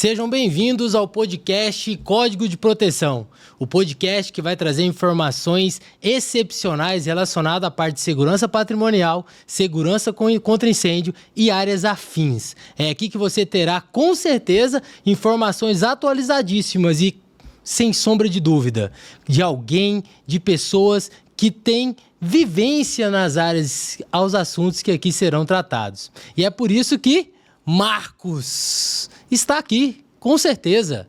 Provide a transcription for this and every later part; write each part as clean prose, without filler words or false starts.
Sejam bem-vindos ao podcast Código de Proteção, o podcast que vai trazer informações excepcionais relacionadas à parte de segurança patrimonial, segurança contra incêndio e áreas afins. É aqui que você terá, com certeza, informações atualizadíssimas e, sem sombra de dúvida, de alguém, de pessoas que têm vivência nas áreas, aos assuntos que aqui serão tratados. E é por isso que Marcos está aqui, com certeza.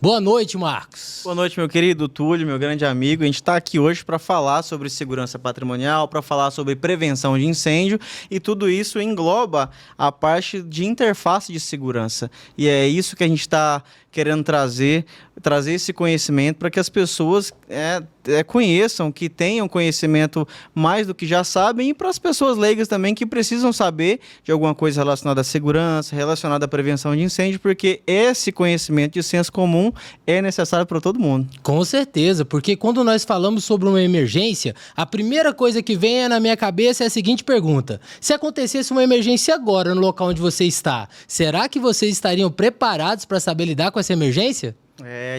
Boa noite, Marcos. Boa noite, meu querido Túlio, meu grande amigo. A gente está aqui hoje para falar sobre segurança patrimonial, para falar sobre prevenção de incêndio, e tudo isso engloba a parte de interface de segurança. E é isso que a gente está querendo trazer esse conhecimento para que as pessoas conheçam, que tenham conhecimento mais do que já sabem, e para as pessoas leigas também que precisam saber de alguma coisa relacionada à segurança, relacionada à prevenção de incêndio, porque esse conhecimento de senso comum é necessário para todo mundo. Com certeza, porque quando nós falamos sobre uma emergência, a primeira coisa que vem na minha cabeça é a seguinte pergunta: se acontecesse uma emergência agora no local onde você está, será que vocês estariam preparados para saber lidar com essa emergência?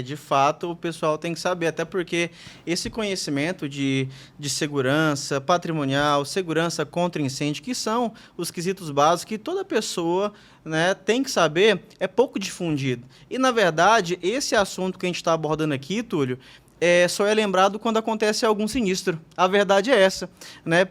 De fato, o pessoal tem que saber, até porque esse conhecimento de segurança patrimonial, segurança contra incêndio, que são os quesitos básicos que toda pessoa, tem que saber, é pouco difundido. E, na verdade, esse assunto que a gente está abordando aqui, Túlio, só é lembrado quando acontece algum sinistro. A verdade é essa,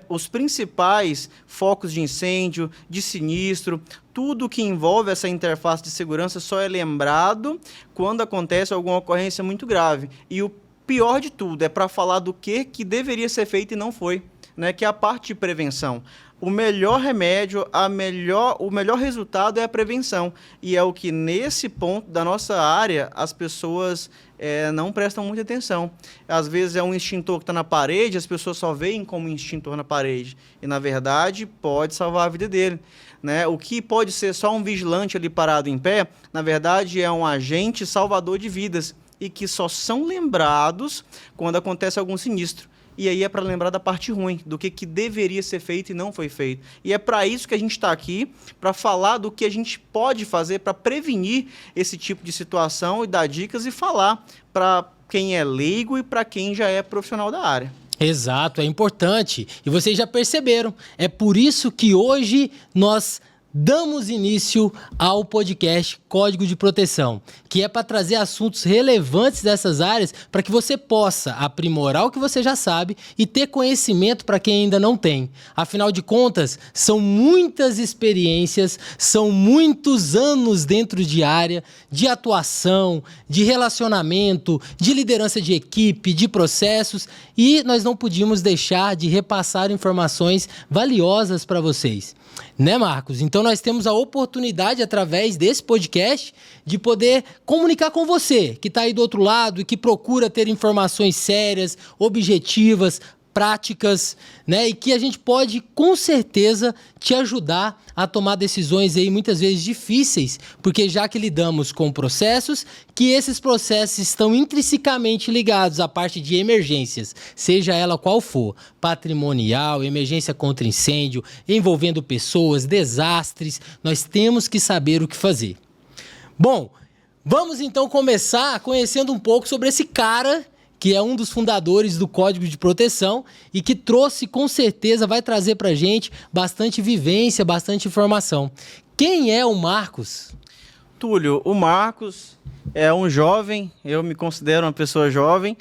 Os principais focos de incêndio, de sinistro, tudo que envolve essa interface de segurança só é lembrado quando acontece alguma ocorrência muito grave. E o pior de tudo é para falar do que deveria ser feito e não foi, que é a parte de prevenção. O melhor remédio, o melhor resultado é a prevenção. E é o que, nesse ponto da nossa área, as pessoas não prestam muita atenção. Às vezes é um extintor que está na parede, as pessoas só veem como um extintor na parede. E, na verdade, pode salvar a vida dele. O que pode ser só um vigilante ali parado em pé, na verdade, é um agente salvador de vidas. E que só são lembrados quando acontece algum sinistro. E aí é para lembrar da parte ruim, do que deveria ser feito e não foi feito. E é para isso que a gente está aqui, para falar do que a gente pode fazer para prevenir esse tipo de situação e dar dicas e falar para quem é leigo e para quem já é profissional da área. Exato, é importante. E vocês já perceberam, é por isso que hoje nós damos início ao podcast Código de Proteção, que é para trazer assuntos relevantes dessas áreas para que você possa aprimorar o que você já sabe e ter conhecimento para quem ainda não tem. Afinal de contas, são muitas experiências, são muitos anos dentro de área, de atuação, de relacionamento, de liderança de equipe, de processos, e nós não podíamos deixar de repassar informações valiosas para vocês. Marcos? Então nós temos a oportunidade, através desse podcast, de poder comunicar com você, que está aí do outro lado e que procura ter informações sérias, objetivas, práticas, e que a gente pode, com certeza, te ajudar a tomar decisões aí muitas vezes difíceis, porque já que lidamos com processos, que esses processos estão intrinsecamente ligados à parte de emergências, seja ela qual for, patrimonial, emergência contra incêndio, envolvendo pessoas, desastres, nós temos que saber o que fazer. Bom, vamos então começar conhecendo um pouco sobre esse cara que é um dos fundadores do Código de Proteção e que trouxe, com certeza, vai trazer pra gente bastante vivência, bastante informação. Quem é o Marcos? Túlio, o Marcos é um jovem, eu me considero uma pessoa jovem,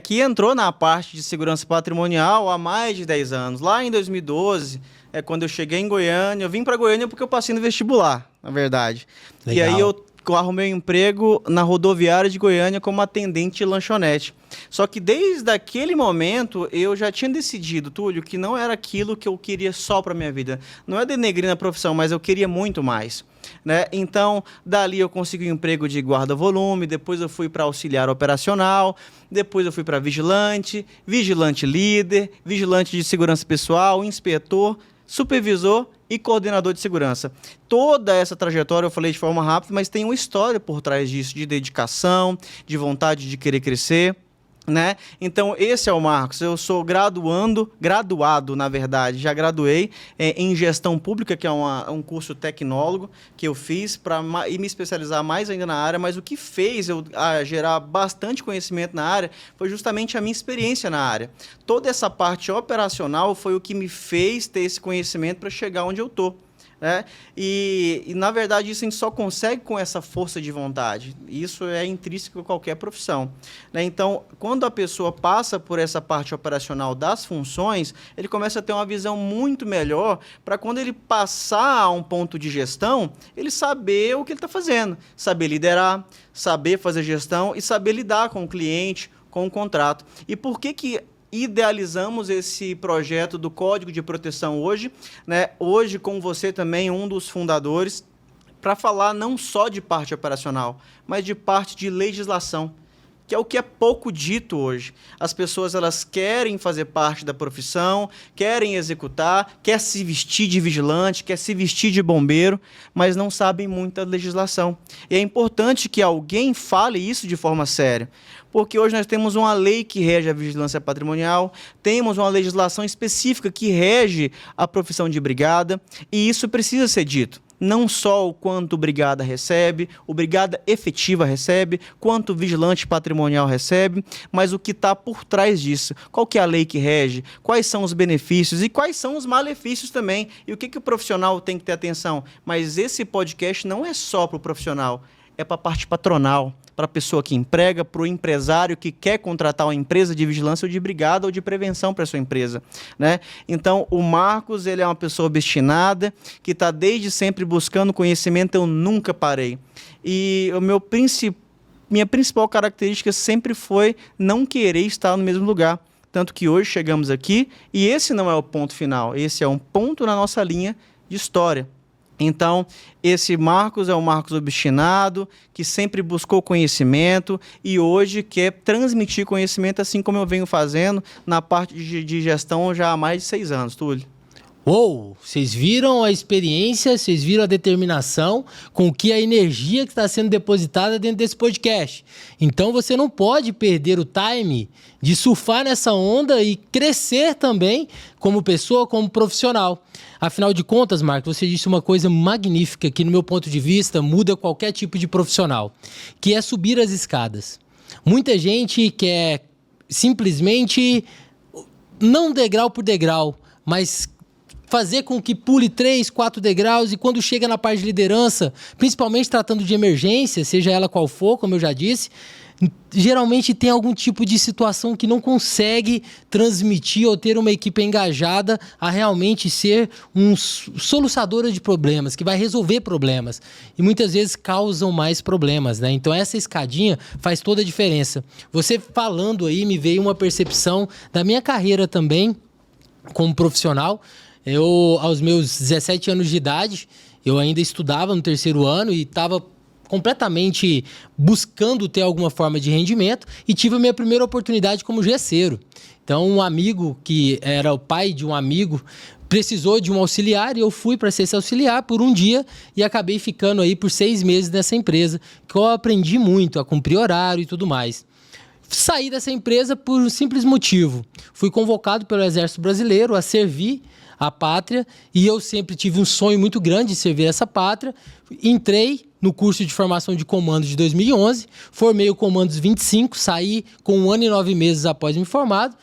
que entrou na parte de segurança patrimonial há mais de 10 anos. Lá em 2012, quando eu cheguei em Goiânia, eu vim para Goiânia porque eu passei no vestibular, na verdade. Legal. E aí eu arrumei um emprego na rodoviária de Goiânia como atendente de lanchonete. Só que desde aquele momento eu já tinha decidido, Túlio, que não era aquilo que eu queria só para minha vida. Não é denegrir a profissão, mas eu queria muito mais. Então, dali eu consegui um emprego de guarda-volume, depois eu fui para auxiliar operacional, depois eu fui para vigilante, vigilante líder, vigilante de segurança pessoal, inspetor, supervisor e coordenador de segurança. Toda essa trajetória eu falei de forma rápida, mas tem uma história por trás disso, de dedicação, de vontade de querer crescer. né? Então, esse é o Marcos. Eu sou graduado, na verdade, já graduei em gestão pública, que é um curso tecnólogo que eu fiz para me especializar mais ainda na área, mas o que fez eu gerar bastante conhecimento na área foi justamente a minha experiência na área. Toda essa parte operacional foi o que me fez ter esse conhecimento para chegar onde eu estou. Né? E, na verdade, isso a gente só consegue com essa força de vontade. Isso é intrínseco a qualquer profissão. Né? Então, quando a pessoa passa por essa parte operacional das funções, ele começa a ter uma visão muito melhor para quando ele passar a um ponto de gestão, ele saber o que ele está fazendo, saber liderar, saber fazer gestão e saber lidar com o cliente, com o contrato. E por que idealizamos esse projeto do Código de Proteção hoje, né? Hoje com você também, um dos fundadores, para falar não só de parte operacional, mas de parte de legislação, que é o que é pouco dito hoje. As pessoas elas querem fazer parte da profissão, querem executar, quer se vestir de vigilante, quer se vestir de bombeiro, mas não sabem muito da legislação. E é importante que alguém fale isso de forma séria, porque hoje nós temos uma lei que rege a vigilância patrimonial, temos uma legislação específica que rege a profissão de brigada, e isso precisa ser dito. Não só o quanto o brigada recebe, o brigada efetiva recebe, quanto o vigilante patrimonial recebe, mas o que está por trás disso. Qual que é a lei que rege? Quais são os benefícios e quais são os malefícios também? E o que o profissional tem que ter atenção? Mas esse podcast não é só para o profissional, é para a parte patronal, para a pessoa que emprega, para o empresário que quer contratar uma empresa de vigilância ou de brigada ou de prevenção para a sua empresa. Né? Então, o Marcos ele é uma pessoa obstinada, que está desde sempre buscando conhecimento, eu nunca parei. E minha principal característica sempre foi não querer estar no mesmo lugar. Tanto que hoje chegamos aqui e esse não é o ponto final, esse é um ponto na nossa linha de história. Então, esse Marcos é um Marcos obstinado, que sempre buscou conhecimento e hoje quer transmitir conhecimento, assim como eu venho fazendo na parte de gestão já há mais de 6 anos, Túlio. Uou, vocês viram a experiência, vocês viram a determinação com que a energia que está sendo depositada dentro desse podcast. Então você não pode perder o time de surfar nessa onda e crescer também como pessoa, como profissional. Afinal de contas, Marcos, você disse uma coisa magnífica que, no meu ponto de vista, muda qualquer tipo de profissional, que é subir as escadas. Muita gente quer simplesmente, não degrau por degrau, mas fazer com que pule 3, 4 degraus e quando chega na parte de liderança, principalmente tratando de emergência, seja ela qual for, como eu já disse, geralmente tem algum tipo de situação que não consegue transmitir ou ter uma equipe engajada a realmente ser um soluçadora de problemas, que vai resolver problemas. E muitas vezes causam mais problemas, né? Então essa escadinha faz toda a diferença. Você falando aí, me veio uma percepção da minha carreira também como profissional. Eu, aos meus 17 anos de idade, eu ainda estudava no 3º ano e estava completamente buscando ter alguma forma de rendimento e tive a minha primeira oportunidade como gesseiro. Então, um amigo que era o pai de um amigo precisou de um auxiliar e eu fui para ser esse auxiliar por um dia e acabei ficando aí por 6 meses nessa empresa, que eu aprendi muito a cumprir horário e tudo mais. Saí dessa empresa por um simples motivo. Fui convocado pelo Exército Brasileiro a servir a pátria e eu sempre tive um sonho muito grande de servir essa pátria. Entrei no curso de formação de comandos de 2011, formei o Comandos 25, saí com 1 ano e 9 meses após me formado,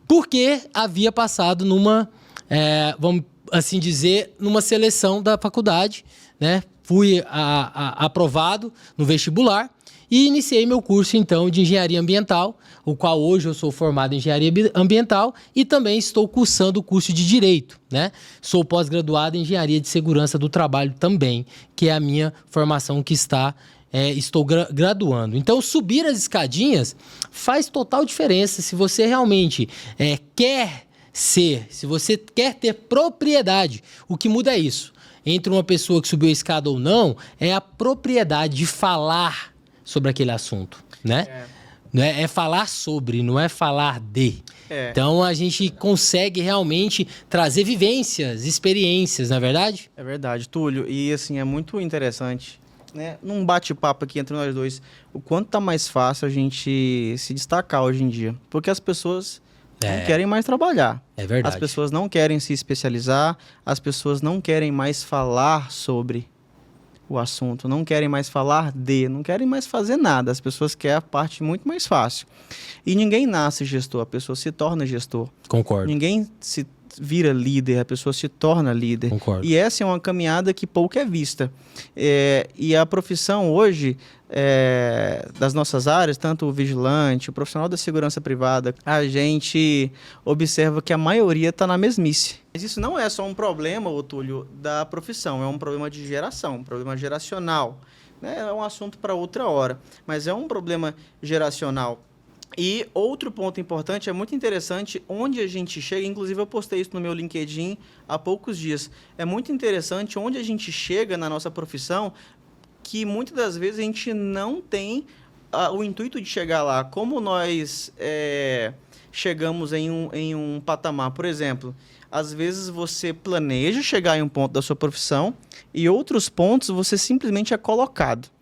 porque havia passado numa, vamos assim dizer, numa seleção da faculdade, né? Fui aprovado no vestibular e iniciei meu curso, então, de Engenharia Ambiental, o qual hoje eu sou formado em Engenharia Ambiental e também estou cursando o curso de Direito, né? Sou pós-graduado em Engenharia de Segurança do Trabalho também, que é a minha formação que estou graduando. Então, subir as escadinhas faz total diferença se você realmente quer ser, se você quer ter propriedade. O que muda é isso. Entre uma pessoa que subiu a escada ou não, é a propriedade de falar sobre aquele assunto, né? É falar sobre, não é falar de. Então, a gente consegue realmente trazer vivências, experiências, não é verdade? É verdade, Túlio. E, assim, é muito interessante né, num bate-papo aqui entre nós dois, o quanto tá mais fácil a gente se destacar hoje em dia. Porque as pessoas não querem mais trabalhar. É verdade. As pessoas não querem se especializar, as pessoas não querem mais falar sobre o assunto, não querem mais falar não querem mais fazer nada. As pessoas querem a parte muito mais fácil. E ninguém nasce gestor, a pessoa se torna gestor. Concordo. Ninguém se vira líder, a pessoa se torna líder. Concordo. E essa é uma caminhada que pouco é vista. E a profissão hoje, das nossas áreas, tanto o vigilante, o profissional da segurança privada, a gente observa que a maioria está na mesmice. Mas isso não é só um problema, Túlio, da profissão, é um problema de geração, um problema geracional. Né? É um assunto para outra hora, mas é um problema geracional. E outro ponto importante, é muito interessante onde a gente chega, inclusive eu postei isso no meu LinkedIn há poucos dias, é muito interessante onde a gente chega na nossa profissão, que muitas das vezes a gente não tem o intuito de chegar lá. Como nós chegamos em um patamar, por exemplo, às vezes você planeja chegar em um ponto da sua profissão e outros pontos você simplesmente é colocado.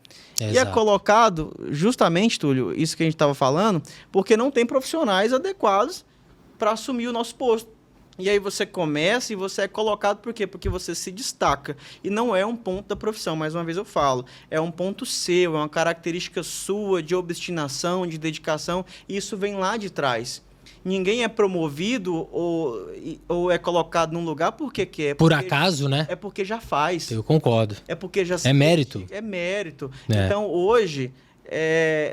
Exato. E é colocado, justamente, Túlio, isso que a gente estava falando, porque não tem profissionais adequados para assumir o nosso posto. E aí você começa e você é colocado por quê? Porque você se destaca. E não é um ponto da profissão, mais uma vez eu falo. É um ponto seu, é uma característica sua de obstinação, de dedicação. E isso vem lá de trás. Ninguém é promovido ou é colocado num lugar porque quer. Por acaso, né? É porque já faz. Eu concordo. É porque já É mérito. É mérito. Então, hoje,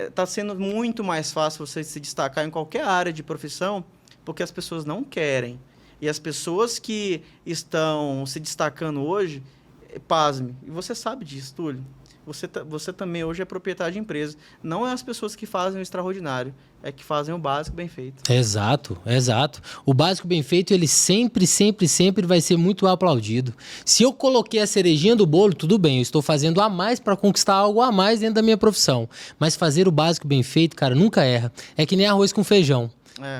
está sendo muito mais fácil você se destacar em qualquer área de profissão, porque as pessoas não querem. E as pessoas que estão se destacando hoje, pasme. E você sabe disso, Túlio. Você também hoje é proprietário de empresa. Não é as pessoas que fazem o extraordinário, é que fazem o básico bem feito. Exato, exato. O básico bem feito, ele sempre vai ser muito aplaudido. Se eu coloquei a cerejinha do bolo, tudo bem, eu estou fazendo a mais para conquistar algo a mais dentro da minha profissão. Mas fazer o básico bem feito, cara, nunca erra. É que nem arroz com feijão.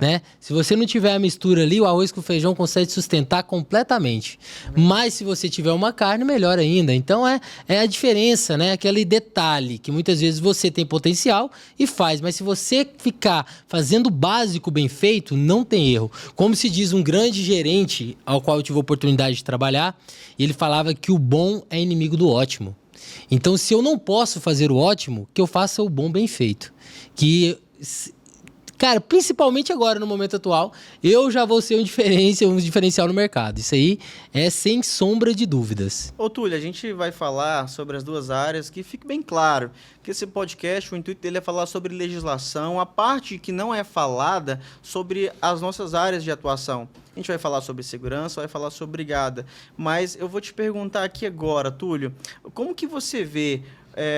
Né? Se você não tiver a mistura ali, o arroz com feijão consegue sustentar completamente. Mas se você tiver uma carne, melhor ainda. Então é a diferença, né? Aquele detalhe que muitas vezes você tem potencial e faz. Mas se você ficar fazendo o básico bem feito, não tem erro. Como se diz um grande gerente ao qual eu tive a oportunidade de trabalhar, ele falava que o bom é inimigo do ótimo. Então, se eu não posso fazer o ótimo, que eu faça o bom bem feito. Cara, principalmente agora, no momento atual, eu já vou ser um diferencial no mercado. Isso aí é sem sombra de dúvidas. Ô, Túlio, a gente vai falar sobre as duas áreas, que fique bem claro que esse podcast, o intuito dele é falar sobre legislação, a parte que não é falada sobre as nossas áreas de atuação. A gente vai falar sobre segurança, vai falar sobre brigada. Mas eu vou te perguntar aqui agora, Túlio, como que você vê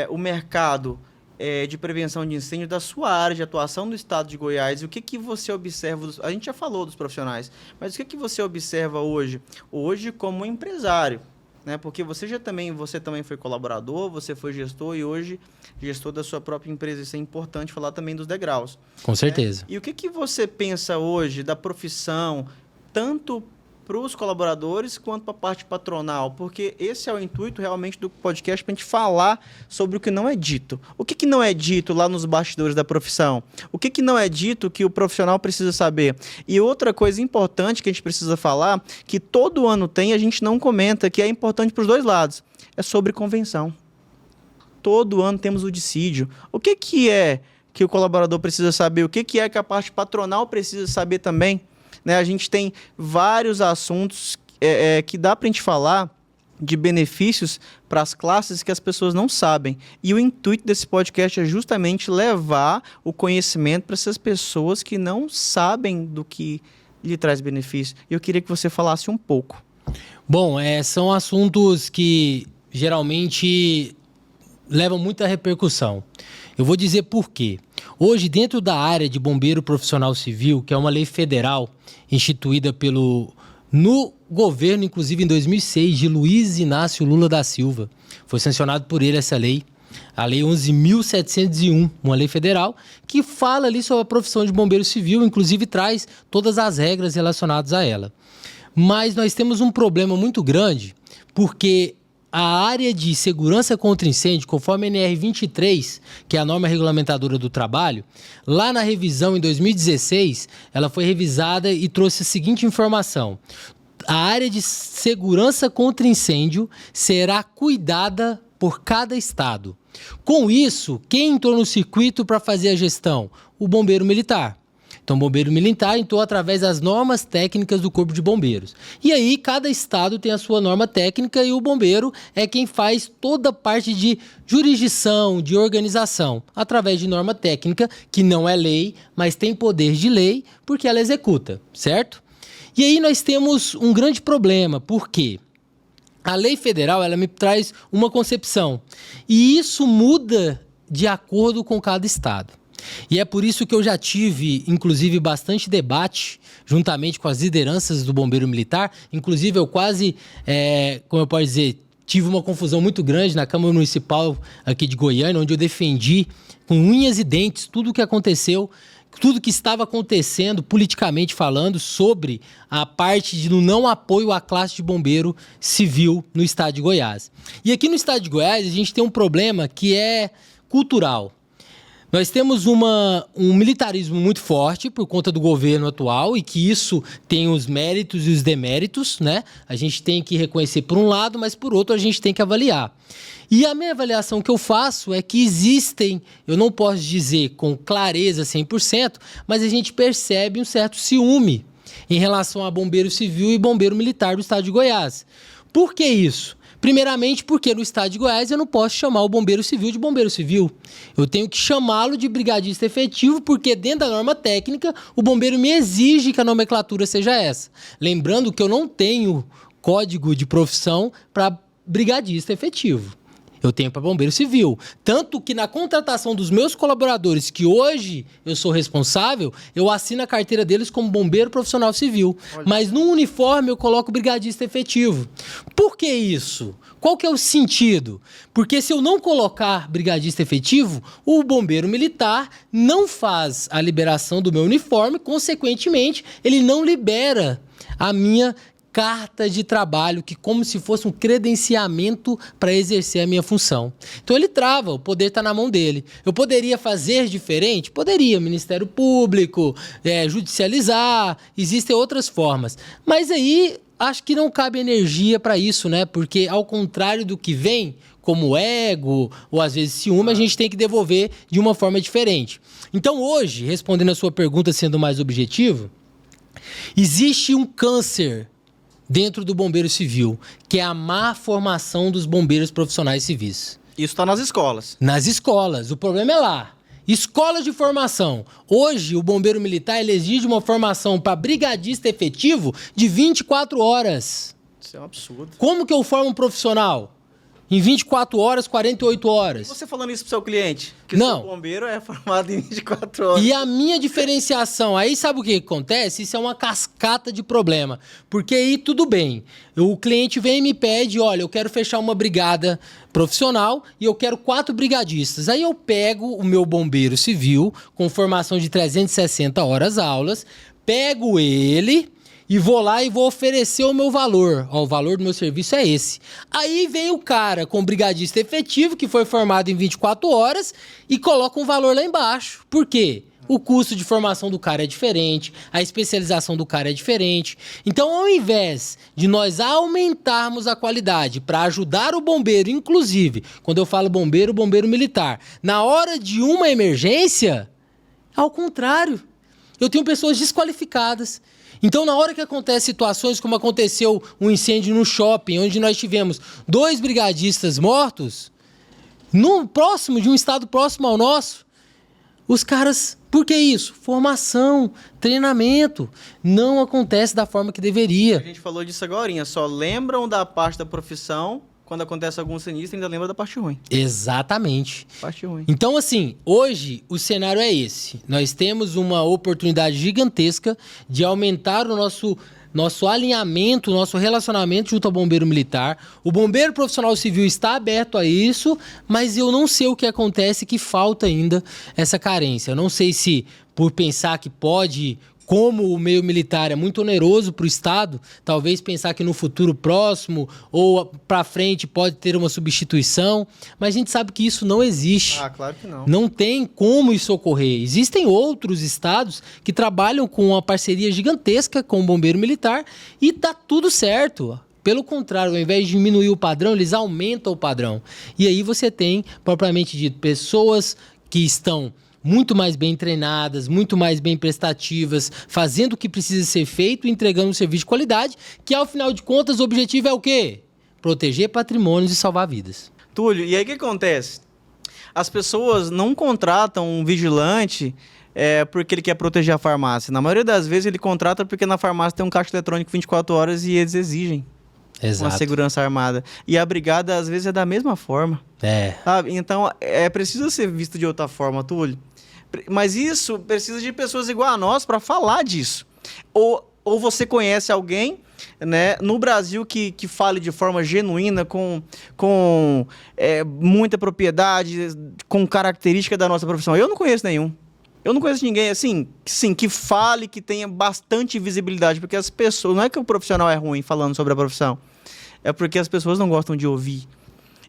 o mercado de prevenção de incêndio da sua área de atuação do estado de Goiás? E o que você observa? A gente já falou dos profissionais, mas o que você observa hoje como empresário? Né? Porque você também foi colaborador, você foi gestor e hoje gestor da sua própria empresa. Isso é importante falar também dos degraus. Com certeza. Né? E o que você pensa hoje da profissão, tanto para os colaboradores quanto para a parte patronal? Porque esse é o intuito realmente do podcast, para a gente falar sobre o que não é dito. O que não é dito lá nos bastidores da profissão? O que não é dito que o profissional precisa saber? E outra coisa importante que a gente precisa falar, que todo ano tem, a gente não comenta, que é importante para os dois lados, é sobre convenção. Todo ano temos o dissídio. O que é que o colaborador precisa saber? O que é que a parte patronal precisa saber também? Né, a gente tem vários assuntos que dá para a gente falar de benefícios para as classes que as pessoas não sabem. E o intuito desse podcast é justamente levar o conhecimento para essas pessoas que não sabem do que lhe traz benefício. E eu queria que você falasse um pouco. Bom, são assuntos que geralmente levam muita repercussão. Eu vou dizer por quê. Hoje, dentro da área de bombeiro profissional civil, que é uma lei federal instituída no governo, inclusive em 2006, de Luiz Inácio Lula da Silva. Foi sancionado por ele essa lei, a Lei 11.701, uma lei federal, que fala ali sobre a profissão de bombeiro civil, inclusive traz todas as regras relacionadas a ela. Mas nós temos um problema muito grande, porque a área de segurança contra incêndio, conforme a NR23, que é a norma regulamentadora do trabalho, lá na revisão em 2016, ela foi revisada e trouxe a seguinte informação: a área de segurança contra incêndio será cuidada por cada estado. Com isso, quem entrou no circuito para fazer a gestão? O bombeiro militar. Então, o bombeiro militar entrou através das normas técnicas do Corpo de Bombeiros. E aí, cada estado tem a sua norma técnica e o bombeiro é quem faz toda a parte de jurisdição, de organização, através de norma técnica, que não é lei, mas tem poder de lei, porque ela executa, certo? E aí nós temos um grande problema, porque a lei federal ela me traz uma concepção, e isso muda de acordo com cada estado. E é por isso que eu já tive, inclusive, bastante debate, juntamente com as lideranças do Bombeiro Militar. Inclusive, eu quase, como eu posso dizer, tive uma confusão muito grande na Câmara Municipal aqui de Goiânia, onde eu defendi com unhas e dentes tudo o que aconteceu, tudo que estava acontecendo, politicamente falando, sobre a parte de não apoio à classe de bombeiro civil no estado de Goiás. E aqui no estado de Goiás, a gente tem um problema que é cultural. Nós temos um militarismo muito forte por conta do governo atual e que isso tem os méritos e os deméritos, né? A gente tem que reconhecer por um lado, mas por outro a gente tem que avaliar. E a minha avaliação que eu faço é que existem, eu não posso dizer com clareza 100%, mas a gente percebe um certo ciúme em relação a bombeiro civil e bombeiro militar do estado de Goiás. Por que isso? Primeiramente porque no estado de Goiás eu não posso chamar o bombeiro civil de bombeiro civil. Eu tenho que chamá-lo de brigadista efetivo, porque dentro da norma técnica o bombeiro me exige que a nomenclatura seja essa. Lembrando que eu não tenho código de profissão para brigadista efetivo. Eu tenho para bombeiro civil. Tanto que na contratação dos meus colaboradores, que hoje eu sou responsável, eu assino a carteira deles como bombeiro profissional civil. Olha. Mas no uniforme eu coloco brigadista efetivo. Por que isso? Qual que é o sentido? Porque se eu não colocar brigadista efetivo, o bombeiro militar não faz a liberação do meu uniforme, consequentemente, ele não libera a minha carta de trabalho, que como se fosse um credenciamento para exercer a minha função. Então ele trava, o poder está na mão dele. Eu poderia fazer diferente? Poderia, Ministério Público, judicializar, existem outras formas. Mas aí acho que não cabe energia para isso, né? Porque ao contrário do que vem, como ego ou às vezes ciúme, a gente tem que devolver de uma forma diferente. Então hoje, respondendo a sua pergunta sendo mais objetivo, existe um câncer dentro do bombeiro civil, que é a má formação dos bombeiros profissionais civis. Isso está nas escolas. Nas escolas. O problema é lá. Escola de formação. Hoje, o bombeiro militar ele exige uma formação para brigadista efetivo de 24 horas. Isso é um absurdo. Como que eu formo um profissional? Em 24 horas, 48 horas. Você falando isso pro seu cliente? Que não. O seu bombeiro é formado em 24 horas. E a minha diferenciação, aí sabe o que acontece? Isso é uma cascata de problema. Porque aí tudo bem. O cliente vem e me pede, olha, eu quero fechar uma brigada profissional e eu quero 4 brigadistas. Aí eu pego o meu bombeiro civil, com formação de 360 horas aulas, pego ele e vou lá e vou oferecer o meu valor. Ó, o valor do meu serviço é esse. Aí vem o cara com brigadista efetivo, que foi formado em 24 horas, e coloca um valor lá embaixo. Por quê? O custo de formação do cara é diferente, a especialização do cara é diferente. Então, ao invés de nós aumentarmos a qualidade para ajudar o bombeiro, inclusive, quando eu falo bombeiro, bombeiro militar, na hora de uma emergência, ao contrário. Eu tenho pessoas desqualificadas. Então, na hora que acontecem situações como aconteceu um incêndio no shopping, onde nós tivemos 2 brigadistas mortos, de um estado próximo ao nosso, os caras... Por que isso? Formação, treinamento. Não acontece da forma que deveria. A gente falou disso agorinha. Só lembram da parte da profissão... Quando acontece algum sinistro, ainda lembra da parte ruim. Exatamente. Parte ruim. Então, assim, hoje o cenário é esse. Nós temos uma oportunidade gigantesca de aumentar o nosso alinhamento, o nosso relacionamento junto ao bombeiro militar. O bombeiro profissional civil está aberto a isso, mas eu não sei o que acontece, que falta ainda essa carência. Eu não sei se por pensar que pode como o meio militar é muito oneroso para o Estado, talvez pensar que no futuro próximo ou para frente pode ter uma substituição, mas a gente sabe que isso não existe. Ah, claro que não. Não tem como isso ocorrer. Existem outros estados que trabalham com uma parceria gigantesca com o bombeiro militar e tá tudo certo. Pelo contrário, ao invés de diminuir o padrão, eles aumentam o padrão. E aí você tem, propriamente dito, pessoas que estão muito mais bem treinadas, muito mais bem prestativas, fazendo o que precisa ser feito, entregando um serviço de qualidade, que ao final de contas o objetivo é o quê? Proteger patrimônios e salvar vidas. Túlio, e aí o que acontece? As pessoas não contratam um vigilante porque ele quer proteger a farmácia. Na maioria das vezes ele contrata porque na farmácia tem um caixa eletrônico 24 horas e eles exigem uma segurança armada. E a brigada às vezes é da mesma forma. Sabe? Então é preciso ser visto de outra forma, Túlio. Mas isso precisa de pessoas igual a nós para falar disso. Ou você conhece alguém, né, no Brasil que fale de forma genuína, com muita propriedade, com característica da nossa profissão. Eu não conheço nenhum. Eu não conheço ninguém assim, que fale, que tenha bastante visibilidade, porque as pessoas... Não é que o profissional é ruim falando sobre a profissão, é porque as pessoas não gostam de ouvir.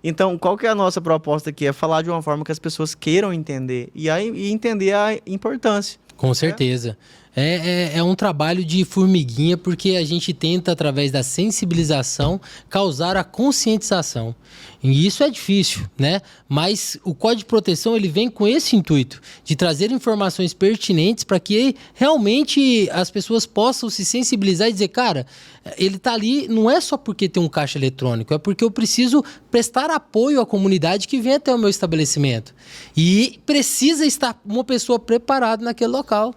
Então, qual que é a nossa proposta aqui? É falar de uma forma que as pessoas queiram entender e entender a importância. Com certeza. É um trabalho de formiguinha, porque a gente tenta, através da sensibilização, causar a conscientização. E isso é difícil, né? Mas o Código de Proteção ele vem com esse intuito, de trazer informações pertinentes para que realmente as pessoas possam se sensibilizar e dizer, cara, ele está ali não é só porque tem um caixa eletrônico, é porque eu preciso prestar apoio à comunidade que vem até o meu estabelecimento. E precisa estar uma pessoa preparada naquele local.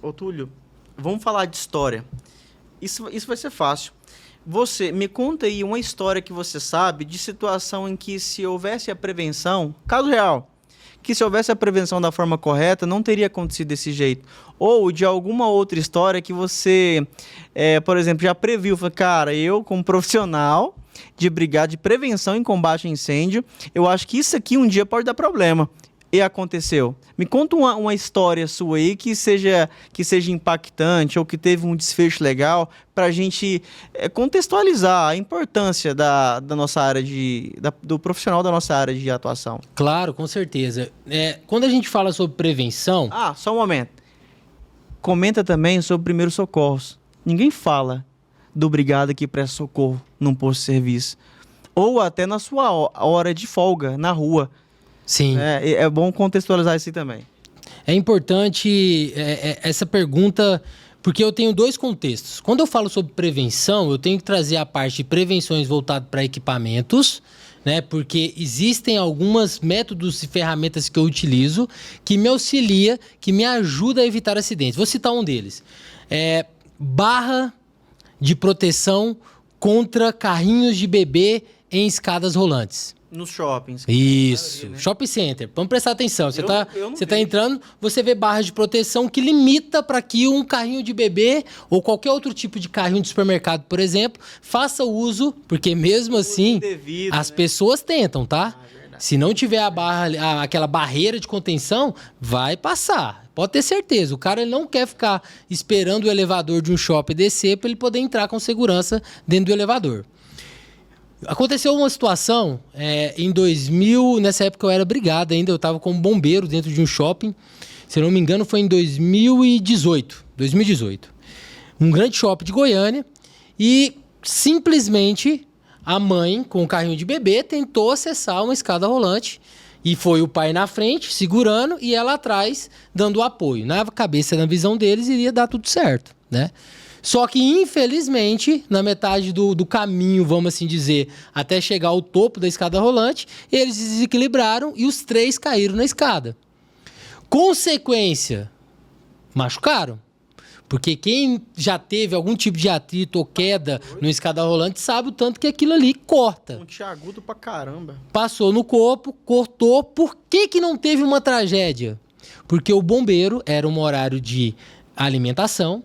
Ô Túlio, vamos falar de história. Isso vai ser fácil. Você, me conta aí uma história que você sabe de situação em que se houvesse a prevenção, caso real, que se houvesse a prevenção da forma correta, não teria acontecido desse jeito. Ou de alguma outra história que você, por exemplo, já previu. Cara, eu como profissional de brigada de prevenção em combate a incêndio, eu acho que isso aqui um dia pode dar problema. E aconteceu. Me conta uma história sua aí que seja impactante ou que teve um desfecho legal para a gente contextualizar a importância da nossa área do profissional da nossa área de atuação. Claro, com certeza. Quando a gente fala sobre prevenção... Só um momento. Comenta também sobre primeiros socorros. Ninguém fala do brigada que presta socorro num posto de serviço. Ou até na sua hora de folga, na rua. Sim. É bom contextualizar isso aí também. É importante essa pergunta, porque eu tenho dois contextos. Quando eu falo sobre prevenção, eu tenho que trazer a parte de prevenções voltadas para equipamentos, né? Porque existem alguns métodos e ferramentas que eu utilizo que me auxilia, que me ajuda a evitar acidentes. Vou citar um deles. Barra de proteção contra carrinhos de bebê em escadas rolantes. Nos shoppings. Isso, né? Shopping center. Vamos prestar atenção. Você tá entrando, você vê barras de proteção que limita para que um carrinho de bebê ou qualquer outro tipo de carrinho de supermercado, por exemplo, faça uso, porque mesmo assim indevido, as pessoas tentam, tá? Se não tiver aquela barreira de contenção, vai passar. Pode ter certeza. O cara ele não quer ficar esperando o elevador de um shopping descer para ele poder entrar com segurança dentro do elevador. Aconteceu uma situação em 2000, nessa época eu era brigada ainda, eu estava como bombeiro dentro de um shopping, se eu não me engano foi em 2018. Um grande shopping de Goiânia e simplesmente a mãe com o carrinho de bebê tentou acessar uma escada rolante e foi o pai na frente segurando e ela atrás dando apoio. Na cabeça, na visão deles iria dar tudo certo, né? Só que, infelizmente, na metade do caminho, vamos assim dizer, até chegar ao topo da escada rolante, eles desequilibraram e os três caíram na escada. Consequência, machucaram. Porque quem já teve algum tipo de atrito ou queda numa escada rolante sabe o tanto que aquilo ali corta. Agudo pra caramba. Passou no corpo, cortou. Por que não teve uma tragédia? Porque o bombeiro era um horário de alimentação.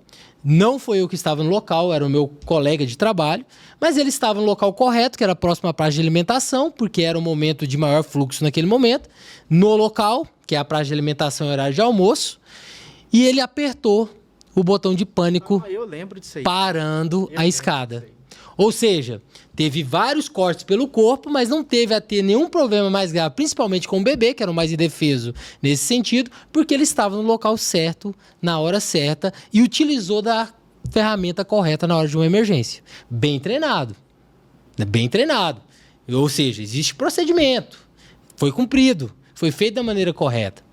Não foi eu que estava no local, era o meu colega de trabalho, mas ele estava no local correto, que era próximo à praça de alimentação, porque era o momento de maior fluxo naquele momento, no local, que é a praça de alimentação e horário de almoço, e ele apertou o botão de pânico Eu lembro disso aí. parando a escada. Ou seja, teve vários cortes pelo corpo, mas não teve a ter nenhum problema mais grave, principalmente com o bebê, que era o mais indefeso nesse sentido, porque ele estava no local certo, na hora certa, e utilizou da ferramenta correta na hora de uma emergência. Bem treinado. Bem treinado. Ou seja, existe procedimento. Foi cumprido. Foi feito da maneira correta.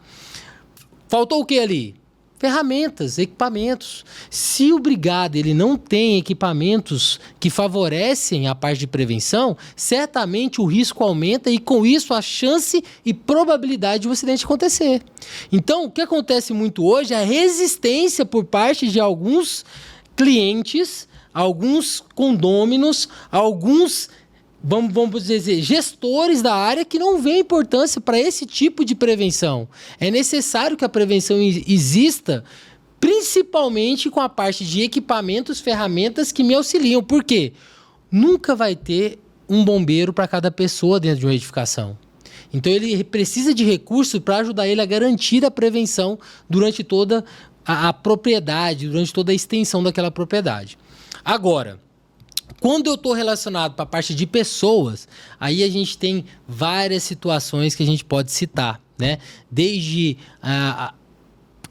Faltou o que ali? Ferramentas, equipamentos. Se o brigada ele não tem equipamentos que favorecem a parte de prevenção, certamente o risco aumenta e com isso a chance e probabilidade de um acidente acontecer. Então, o que acontece muito hoje é a resistência por parte de alguns clientes, alguns condôminos, alguns vamos dizer, gestores da área que não veem importância para esse tipo de prevenção. É necessário que a prevenção exista, principalmente com a parte de equipamentos, ferramentas que me auxiliam. Por quê? Nunca vai ter um bombeiro para cada pessoa dentro de uma edificação. Então ele precisa de recursos para ajudar ele a garantir a prevenção durante toda a propriedade, durante toda a extensão daquela propriedade. Agora, quando eu estou relacionado para a parte de pessoas, aí a gente tem várias situações que a gente pode citar, né? Desde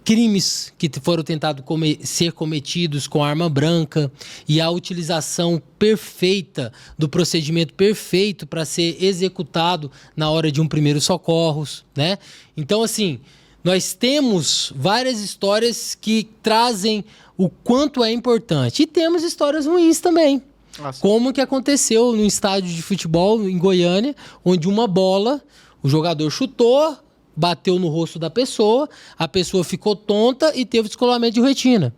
crimes que foram tentados ser cometidos com arma branca e a utilização perfeita do procedimento perfeito para ser executado na hora de um primeiro socorros, né? Então, assim, nós temos várias histórias que trazem o quanto é importante. E temos histórias ruins também. Nossa. Como que aconteceu no estádio de futebol em Goiânia, onde uma bola, o jogador chutou, bateu no rosto da pessoa, a pessoa ficou tonta e teve descolamento de retina.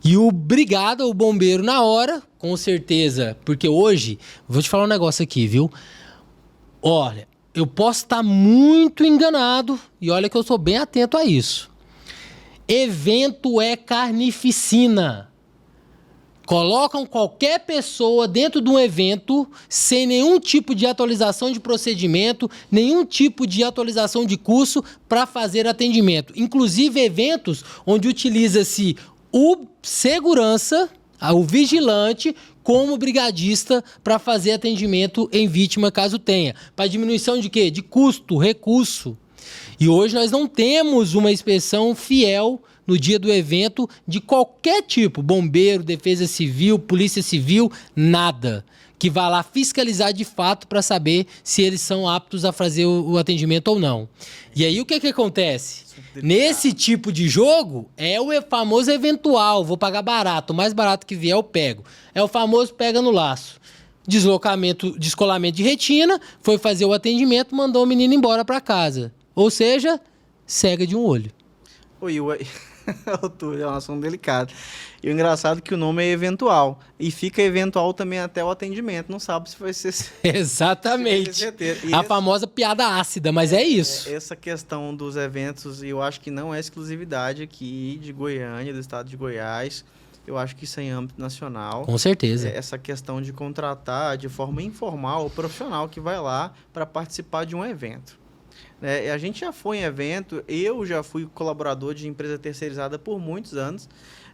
E o brigada, o bombeiro na hora, com certeza, porque hoje, vou te falar um negócio aqui, viu? Olha, eu posso estar muito enganado e olha que eu sou bem atento a isso. Evento é carnificina. Colocam qualquer pessoa dentro de um evento sem nenhum tipo de atualização de procedimento, nenhum tipo de atualização de curso para fazer atendimento. Inclusive eventos onde utiliza-se o segurança, o vigilante, como brigadista para fazer atendimento em vítima caso tenha. Para diminuição de quê? De custo, recurso. E hoje nós não temos uma inspeção fiel no dia do evento de qualquer tipo, bombeiro, defesa civil, polícia civil, nada. Que vá lá fiscalizar de fato para saber se eles são aptos a fazer o atendimento ou não. E aí o que acontece? Nesse tipo de jogo é o famoso eventual, vou pagar barato, o mais barato que vier eu pego. É o famoso pega no laço. Descolamento de retina, foi fazer o atendimento, mandou o menino embora para casa. Ou seja, cega de um olho. Oi, é um assunto delicado. E o engraçado é que o nome é eventual. E fica eventual também até o atendimento. Não sabe se vai ser... Exatamente. A famosa piada ácida, mas é isso. Essa questão dos eventos, eu acho que não é exclusividade aqui de Goiânia, do estado de Goiás. Eu acho que isso é em âmbito nacional. Com certeza. Essa questão de contratar de forma informal o profissional que vai lá para participar de um evento. A gente já foi em evento, eu já fui colaborador de empresa terceirizada por muitos anos,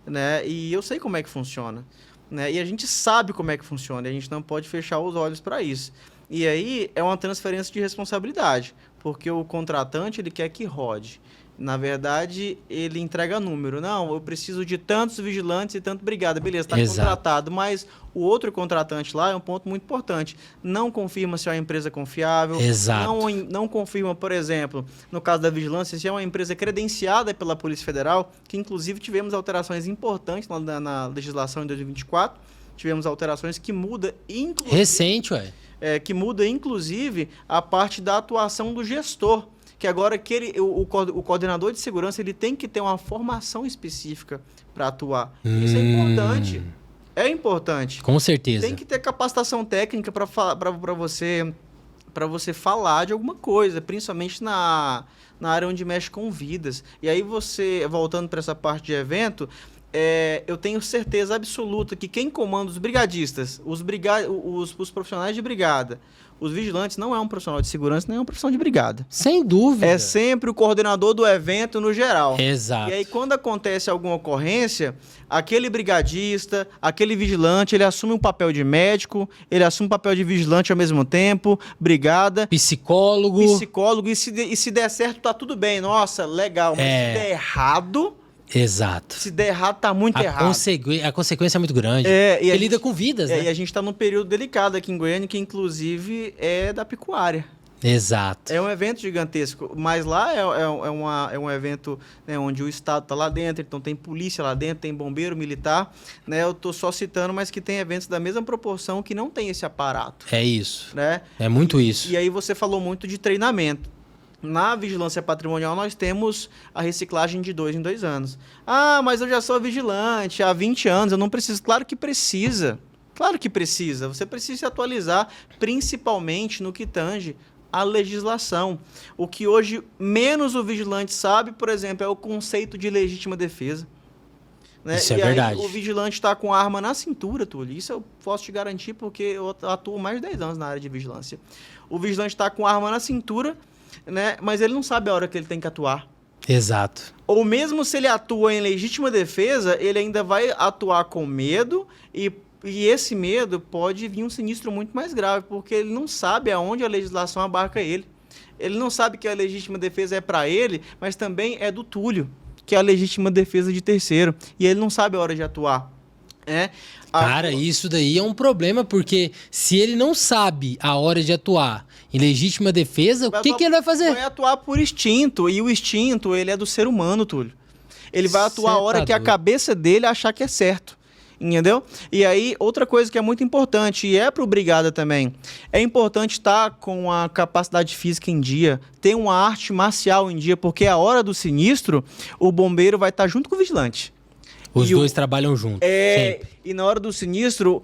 né? E eu sei como é que funciona, né? E a gente sabe como é que funciona, e a gente não pode fechar os olhos para isso. E aí é uma transferência de responsabilidade, porque o contratante ele quer que rode. Na verdade, ele entrega número. Não, eu preciso de tantos vigilantes e tanto brigada. Beleza, está contratado. Mas o outro contratante lá é um ponto muito importante. Não confirma se é uma empresa confiável. Exato. Não confirma, por exemplo, no caso da vigilância, se é uma empresa credenciada pela Polícia Federal, que inclusive tivemos alterações importantes na legislação em 2024. Tivemos alterações que mudam, inclusive... Recente, ué. Que muda, inclusive, a parte da atuação do gestor. Que agora o coordenador de segurança ele tem que ter uma formação específica para atuar. Isso é importante. É importante. Com certeza. Tem que ter capacitação técnica para você falar de alguma coisa, principalmente na área onde mexe com vidas. E aí você, voltando para essa parte de evento, eu tenho certeza absoluta que quem comanda os brigadistas, os profissionais de brigada, os vigilantes, não é um profissional de segurança, nem é um profissional de brigada. Sem dúvida. É sempre o coordenador do evento no geral. Exato. E aí, quando acontece alguma ocorrência, aquele brigadista, aquele vigilante, ele assume um papel de médico, ele assume um papel de vigilante ao mesmo tempo, brigada, Psicólogo, e se der certo, tá tudo bem. Nossa, legal. Mas se der errado... Exato. Se der errado, tá muito errado. A consequência é muito grande. E lida com vidas, né? E a gente tá num período delicado aqui em Goiânia, que inclusive é da pecuária. Exato. É um evento gigantesco, mas lá é um evento, né, onde o Estado tá lá dentro, então tem polícia lá dentro, tem bombeiro militar, né? Eu tô só citando, mas que tem eventos da mesma proporção que não tem esse aparato. É isso. Né? É muito isso. E aí você falou muito de treinamento. Na vigilância patrimonial, nós temos a reciclagem de 2 em 2 anos. Ah, mas eu já sou vigilante há 20 anos, eu não preciso. Claro que precisa. Claro que precisa. Você precisa se atualizar, principalmente no que tange a legislação. O que hoje menos o vigilante sabe, por exemplo, é o conceito de legítima defesa. Né? Isso é verdade. Aí, o vigilante está com a arma na cintura, Túlio. Isso eu posso te garantir porque eu atuo mais de 10 anos na área de vigilância. O vigilante está com a arma na cintura, né? Mas ele não sabe a hora que ele tem que atuar. Exato. Ou mesmo se ele atua em legítima defesa, ele ainda vai atuar com medo e esse medo pode vir um sinistro muito mais grave, porque ele não sabe aonde a legislação abarca ele. Ele não sabe que a legítima defesa é para ele, mas também é do Túlio, que é a legítima defesa de terceiro. E ele não sabe a hora de atuar. Cara, isso daí é um problema, porque se ele não sabe a hora de atuar em legítima defesa, o que ele vai fazer? Vai atuar por instinto, e o instinto, ele é do ser humano, Túlio. Ele vai atuar a hora que a cabeça dele achar que é certo. Entendeu? E aí, outra coisa que é muito importante, e é pro brigada também, é importante estar com a capacidade física em dia, ter uma arte marcial em dia, porque a hora do sinistro, o bombeiro vai estar junto com o vigilante. Os dois trabalham juntos. E na hora do sinistro,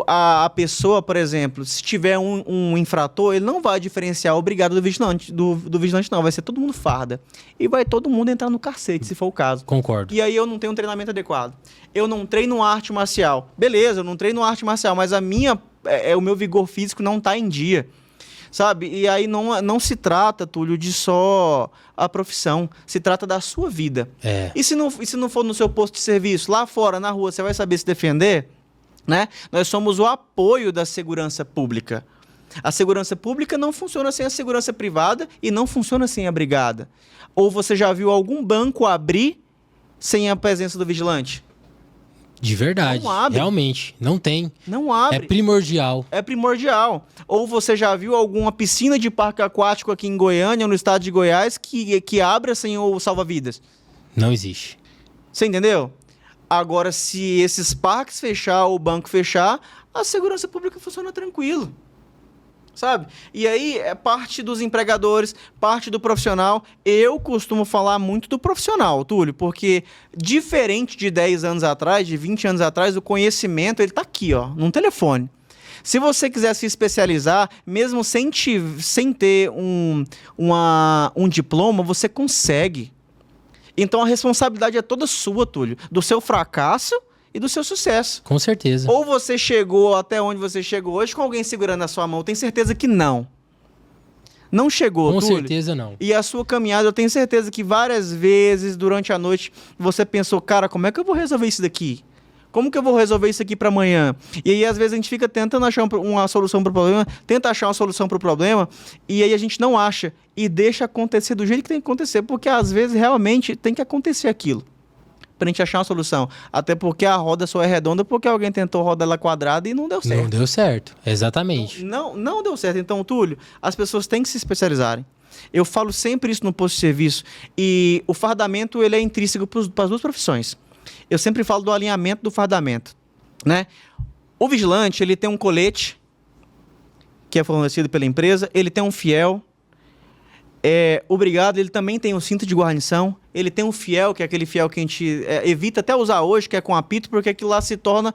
a pessoa, por exemplo, se tiver um infrator, ele não vai diferenciar o brigado do vigilante, do vigilante, não. Vai ser todo mundo farda. E vai todo mundo entrar no cacete, se for o caso. Concordo. E aí eu não tenho um treinamento adequado. Eu não treino arte marcial. Beleza, eu não treino arte marcial, mas o meu vigor físico não está em dia. Sabe? E aí não se trata, Túlio, de só a profissão. Se trata da sua vida. E se não for no seu posto de serviço, lá fora, na rua, você vai saber se defender? Né? Nós somos o apoio da segurança pública. A segurança pública não funciona sem a segurança privada e não funciona sem a brigada. Ou você já viu algum banco abrir sem a presença do vigilante? De verdade, não abre. Realmente, não tem. Não abre. É primordial. É primordial. Ou você já viu alguma piscina de parque aquático aqui em Goiânia, no estado de Goiás, que abra sem o salva-vidas? Não existe. Você entendeu? Agora, se esses parques fechar ou o banco fechar, a segurança pública funciona tranquilo. Sabe? E aí é parte dos empregadores, parte do profissional. Eu costumo falar muito do profissional, Túlio, porque diferente de 10 anos atrás, de 20 anos atrás, o conhecimento, ele tá aqui, ó, num telefone. Se você quiser se especializar, mesmo sem ter um diploma, você consegue. Então a responsabilidade é toda sua, Túlio, do seu fracasso e do seu sucesso. Com certeza. Ou você chegou até onde você chegou hoje com alguém segurando na sua mão? Eu tenho certeza que não. Não chegou, Com Túlio. certeza não. E a sua caminhada, eu tenho certeza que várias vezes durante a noite você pensou, cara, como é que eu vou resolver isso daqui? Como que eu vou resolver isso aqui para amanhã? E aí, às vezes, a gente fica tentando achar uma solução para o problema, tenta achar uma solução para o problema, e aí a gente não acha. E deixa acontecer do jeito que tem que acontecer, porque às vezes realmente tem que acontecer aquilo pra gente achar uma solução. Até porque a roda só é redonda porque alguém tentou rodar ela quadrada e não deu certo. Não deu certo, exatamente. Não deu certo. Então, Túlio, as pessoas têm que se especializarem. Eu falo sempre isso no posto de serviço. E o fardamento, ele é intrínseco para as duas profissões. Eu sempre falo do alinhamento do fardamento, né? O vigilante, ele tem um colete, que é fornecido pela empresa, ele tem um fiel. O brigado, ele também tem um cinto de guarnição, ele tem um fiel, que é aquele fiel que a gente evita até usar hoje, que é com apito, porque aquilo lá se torna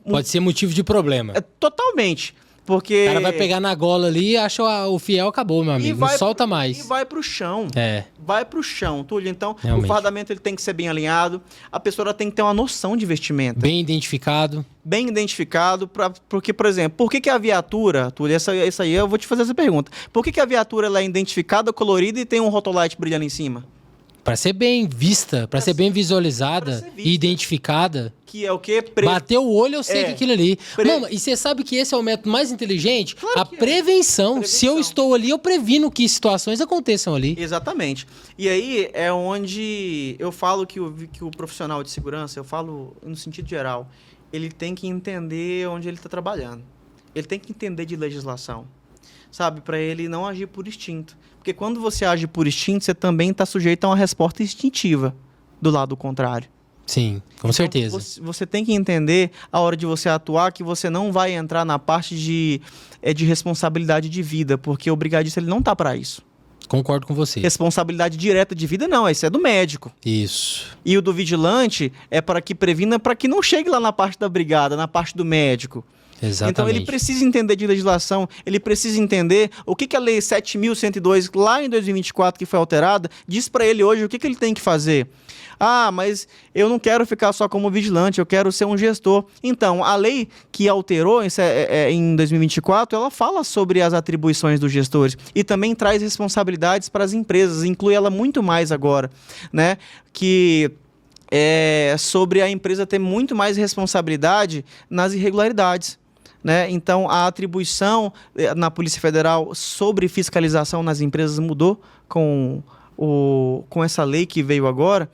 Pode ser motivo de problema. Totalmente. Porque... O cara vai pegar na gola ali e acha o fiel, acabou, meu amigo. Não solta mais. E vai pro chão. É. Vai pro chão, Túlio. Então, Realmente. o fardamento ele tem que ser bem alinhado. A pessoa ela tem que ter uma noção de vestimenta. Bem identificado. Bem identificado. Porque, por exemplo, por que a viatura, Túlio, essa aí eu vou te fazer essa pergunta. Por que a viatura ela é identificada, colorida e tem um rotolite brilhando em cima? Para ser bem vista, para ser bem visualizada e identificada. Que é o quê? Bateu o olho, eu sei que aquilo ali. Mano, e você sabe que esse é o método mais inteligente? Claro a que é. prevenção. Se eu estou ali, eu previno que situações aconteçam ali. Exatamente. E aí é onde eu falo que o profissional de segurança, eu falo no sentido geral, ele tem que entender onde ele está trabalhando. Ele tem que entender de legislação, sabe? Para ele não agir por instinto. Porque quando você age por instinto, você também está sujeito a uma resposta instintiva do lado contrário. Sim, com então, certeza. Você tem que entender, a hora de você atuar, que você não vai entrar na parte de responsabilidade de vida, porque o brigadista ele não está para isso. Concordo com você. Responsabilidade direta de vida, não. Isso é do médico. Isso. E o do vigilante é para que previna, para que não chegue lá na parte da brigada, na parte do médico. Exatamente. Então, ele precisa entender de legislação, ele precisa entender o que a Lei 7.102, lá em 2024, que foi alterada, diz para ele hoje o que ele tem que fazer. Ah, mas eu não quero ficar só como vigilante, eu quero ser um gestor. Então, a lei que alterou em 2024, ela fala sobre as atribuições dos gestores e também traz responsabilidades para as empresas, inclui ela muito mais agora, né? Que é sobre a empresa ter muito mais responsabilidade nas irregularidades. Né? Então, a atribuição na Polícia Federal sobre fiscalização nas empresas mudou com essa lei que veio agora.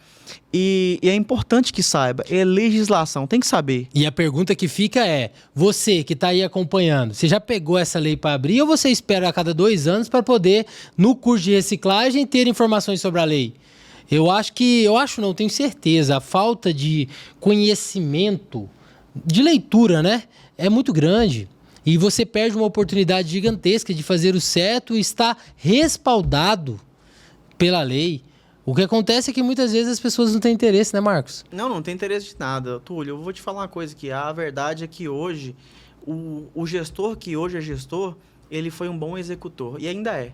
E é importante que saiba, é legislação, tem que saber. E a pergunta que fica é, você que está aí acompanhando, você já pegou essa lei para abrir ou você espera a cada 2 anos para poder, no curso de reciclagem, ter informações sobre a lei? Tenho certeza, a falta de conhecimento, de leitura, né? É muito grande e você perde uma oportunidade gigantesca de fazer o certo e estar respaldado pela lei. O que acontece é que muitas vezes as pessoas não têm interesse, né, Marcos? Não tem interesse de nada. Túlio, eu vou te falar uma coisa que a verdade é que hoje, o gestor que hoje é gestor, ele foi um bom executor e ainda é.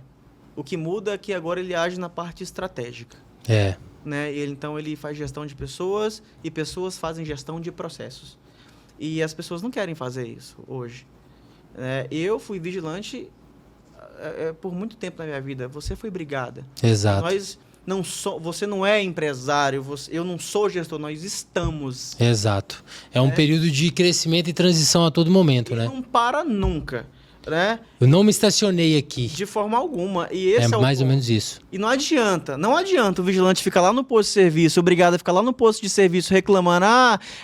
O que muda é que agora ele age na parte estratégica. É. Né? Então ele faz gestão de pessoas e pessoas fazem gestão de processos. E as pessoas não querem fazer isso hoje. Eu fui vigilante por muito tempo na minha vida. Você foi brigada. Exato. Você não é empresário, eu não sou gestor, nós estamos. Exato. É um período de crescimento e transição a todo momento, né? Não para nunca. Né? Eu não me estacionei aqui. De forma alguma. E esse é mais ou menos isso. E não adianta o vigilante ficar lá no posto de serviço, obrigado a ficar lá no posto de serviço reclamando,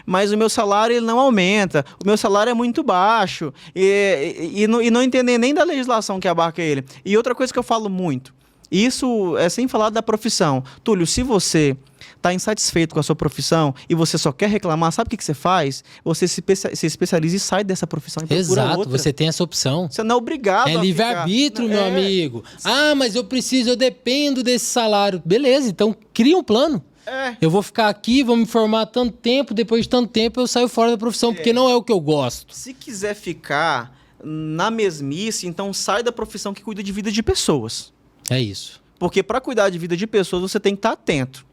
mas o meu salário ele não aumenta, o meu salário é muito baixo, e não entender nem da legislação que abarca ele. E outra coisa que eu falo muito, isso é sem falar da profissão. Túlio, se você está insatisfeito com a sua profissão e você só quer reclamar, sabe o que você faz? Você se especializa e sai dessa profissão e procura outra. Exato, você tem essa opção. Você não é obrigado a ficar. É livre-arbítrio, meu amigo. Mas eu dependo desse salário. Beleza, então cria um plano. Eu vou ficar aqui, vou me formar tanto tempo, depois de tanto tempo eu saio fora da profissão, porque não é o que eu gosto. Se quiser ficar na mesmice, então sai da profissão que cuida de vida de pessoas. É isso. Porque para cuidar de vida de pessoas, você tem que estar atento.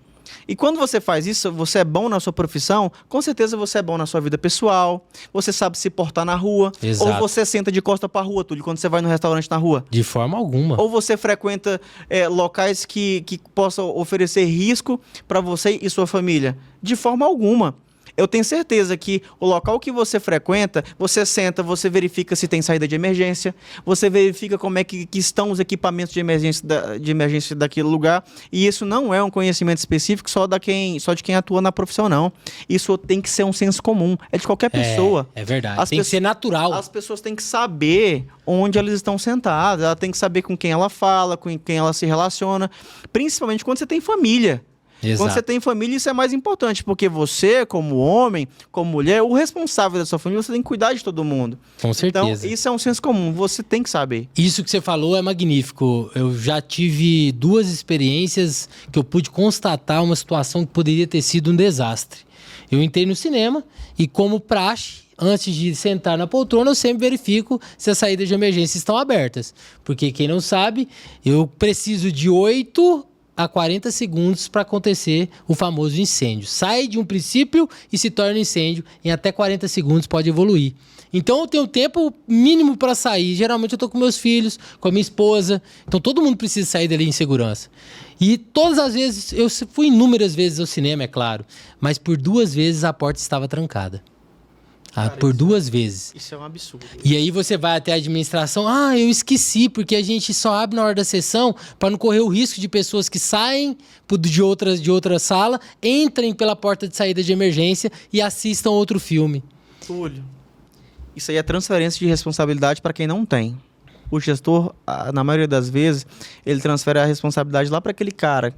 E quando você faz isso, você é bom na sua profissão, com certeza você é bom na sua vida pessoal, você sabe se portar na rua. Exato. Ou você senta de costa pra rua, Túlio, quando você vai no restaurante na rua. De forma alguma. Ou você frequenta locais que possam oferecer risco para você e sua família. De forma alguma. Eu tenho certeza que o local que você frequenta, você senta, você verifica se tem saída de emergência, você verifica como é que estão os equipamentos de emergência daquele lugar, e isso não é um conhecimento específico só de quem atua na profissão, não. Isso tem que ser um senso comum, é de qualquer pessoa. É verdade, tem que ser natural. As pessoas têm que saber onde elas estão sentadas, ela tem que saber com quem ela fala, com quem ela se relaciona, principalmente quando você tem família. Exato. Quando você tem família, isso é mais importante, porque você, como homem, como mulher, o responsável da sua família, você tem que cuidar de todo mundo. Com certeza. Então, isso é um senso comum, você tem que saber. Isso que você falou é magnífico. Eu já tive 2 experiências que eu pude constatar uma situação que poderia ter sido um desastre. Eu entrei no cinema e, como praxe, antes de sentar na poltrona, eu sempre verifico se as saídas de emergência estão abertas. Porque quem não sabe, eu preciso de 8 a 40 segundos para acontecer o famoso incêndio. Sai de um princípio e se torna incêndio. Em até 40 segundos pode evoluir. Então eu tenho tempo mínimo para sair. Geralmente eu tô com meus filhos, com a minha esposa. Então todo mundo precisa sair dali em segurança. E todas as vezes, eu fui inúmeras vezes ao cinema, é claro. Mas por 2 vezes a porta estava trancada. Por 2 vezes. Isso é um absurdo. E aí você vai até a administração, eu esqueci, porque a gente só abre na hora da sessão para não correr o risco de pessoas que saem de outra sala, entrem pela porta de saída de emergência e assistam outro filme. Túlio, isso aí é transferência de responsabilidade para quem não tem. O gestor, na maioria das vezes, ele transfere a responsabilidade lá para aquele cara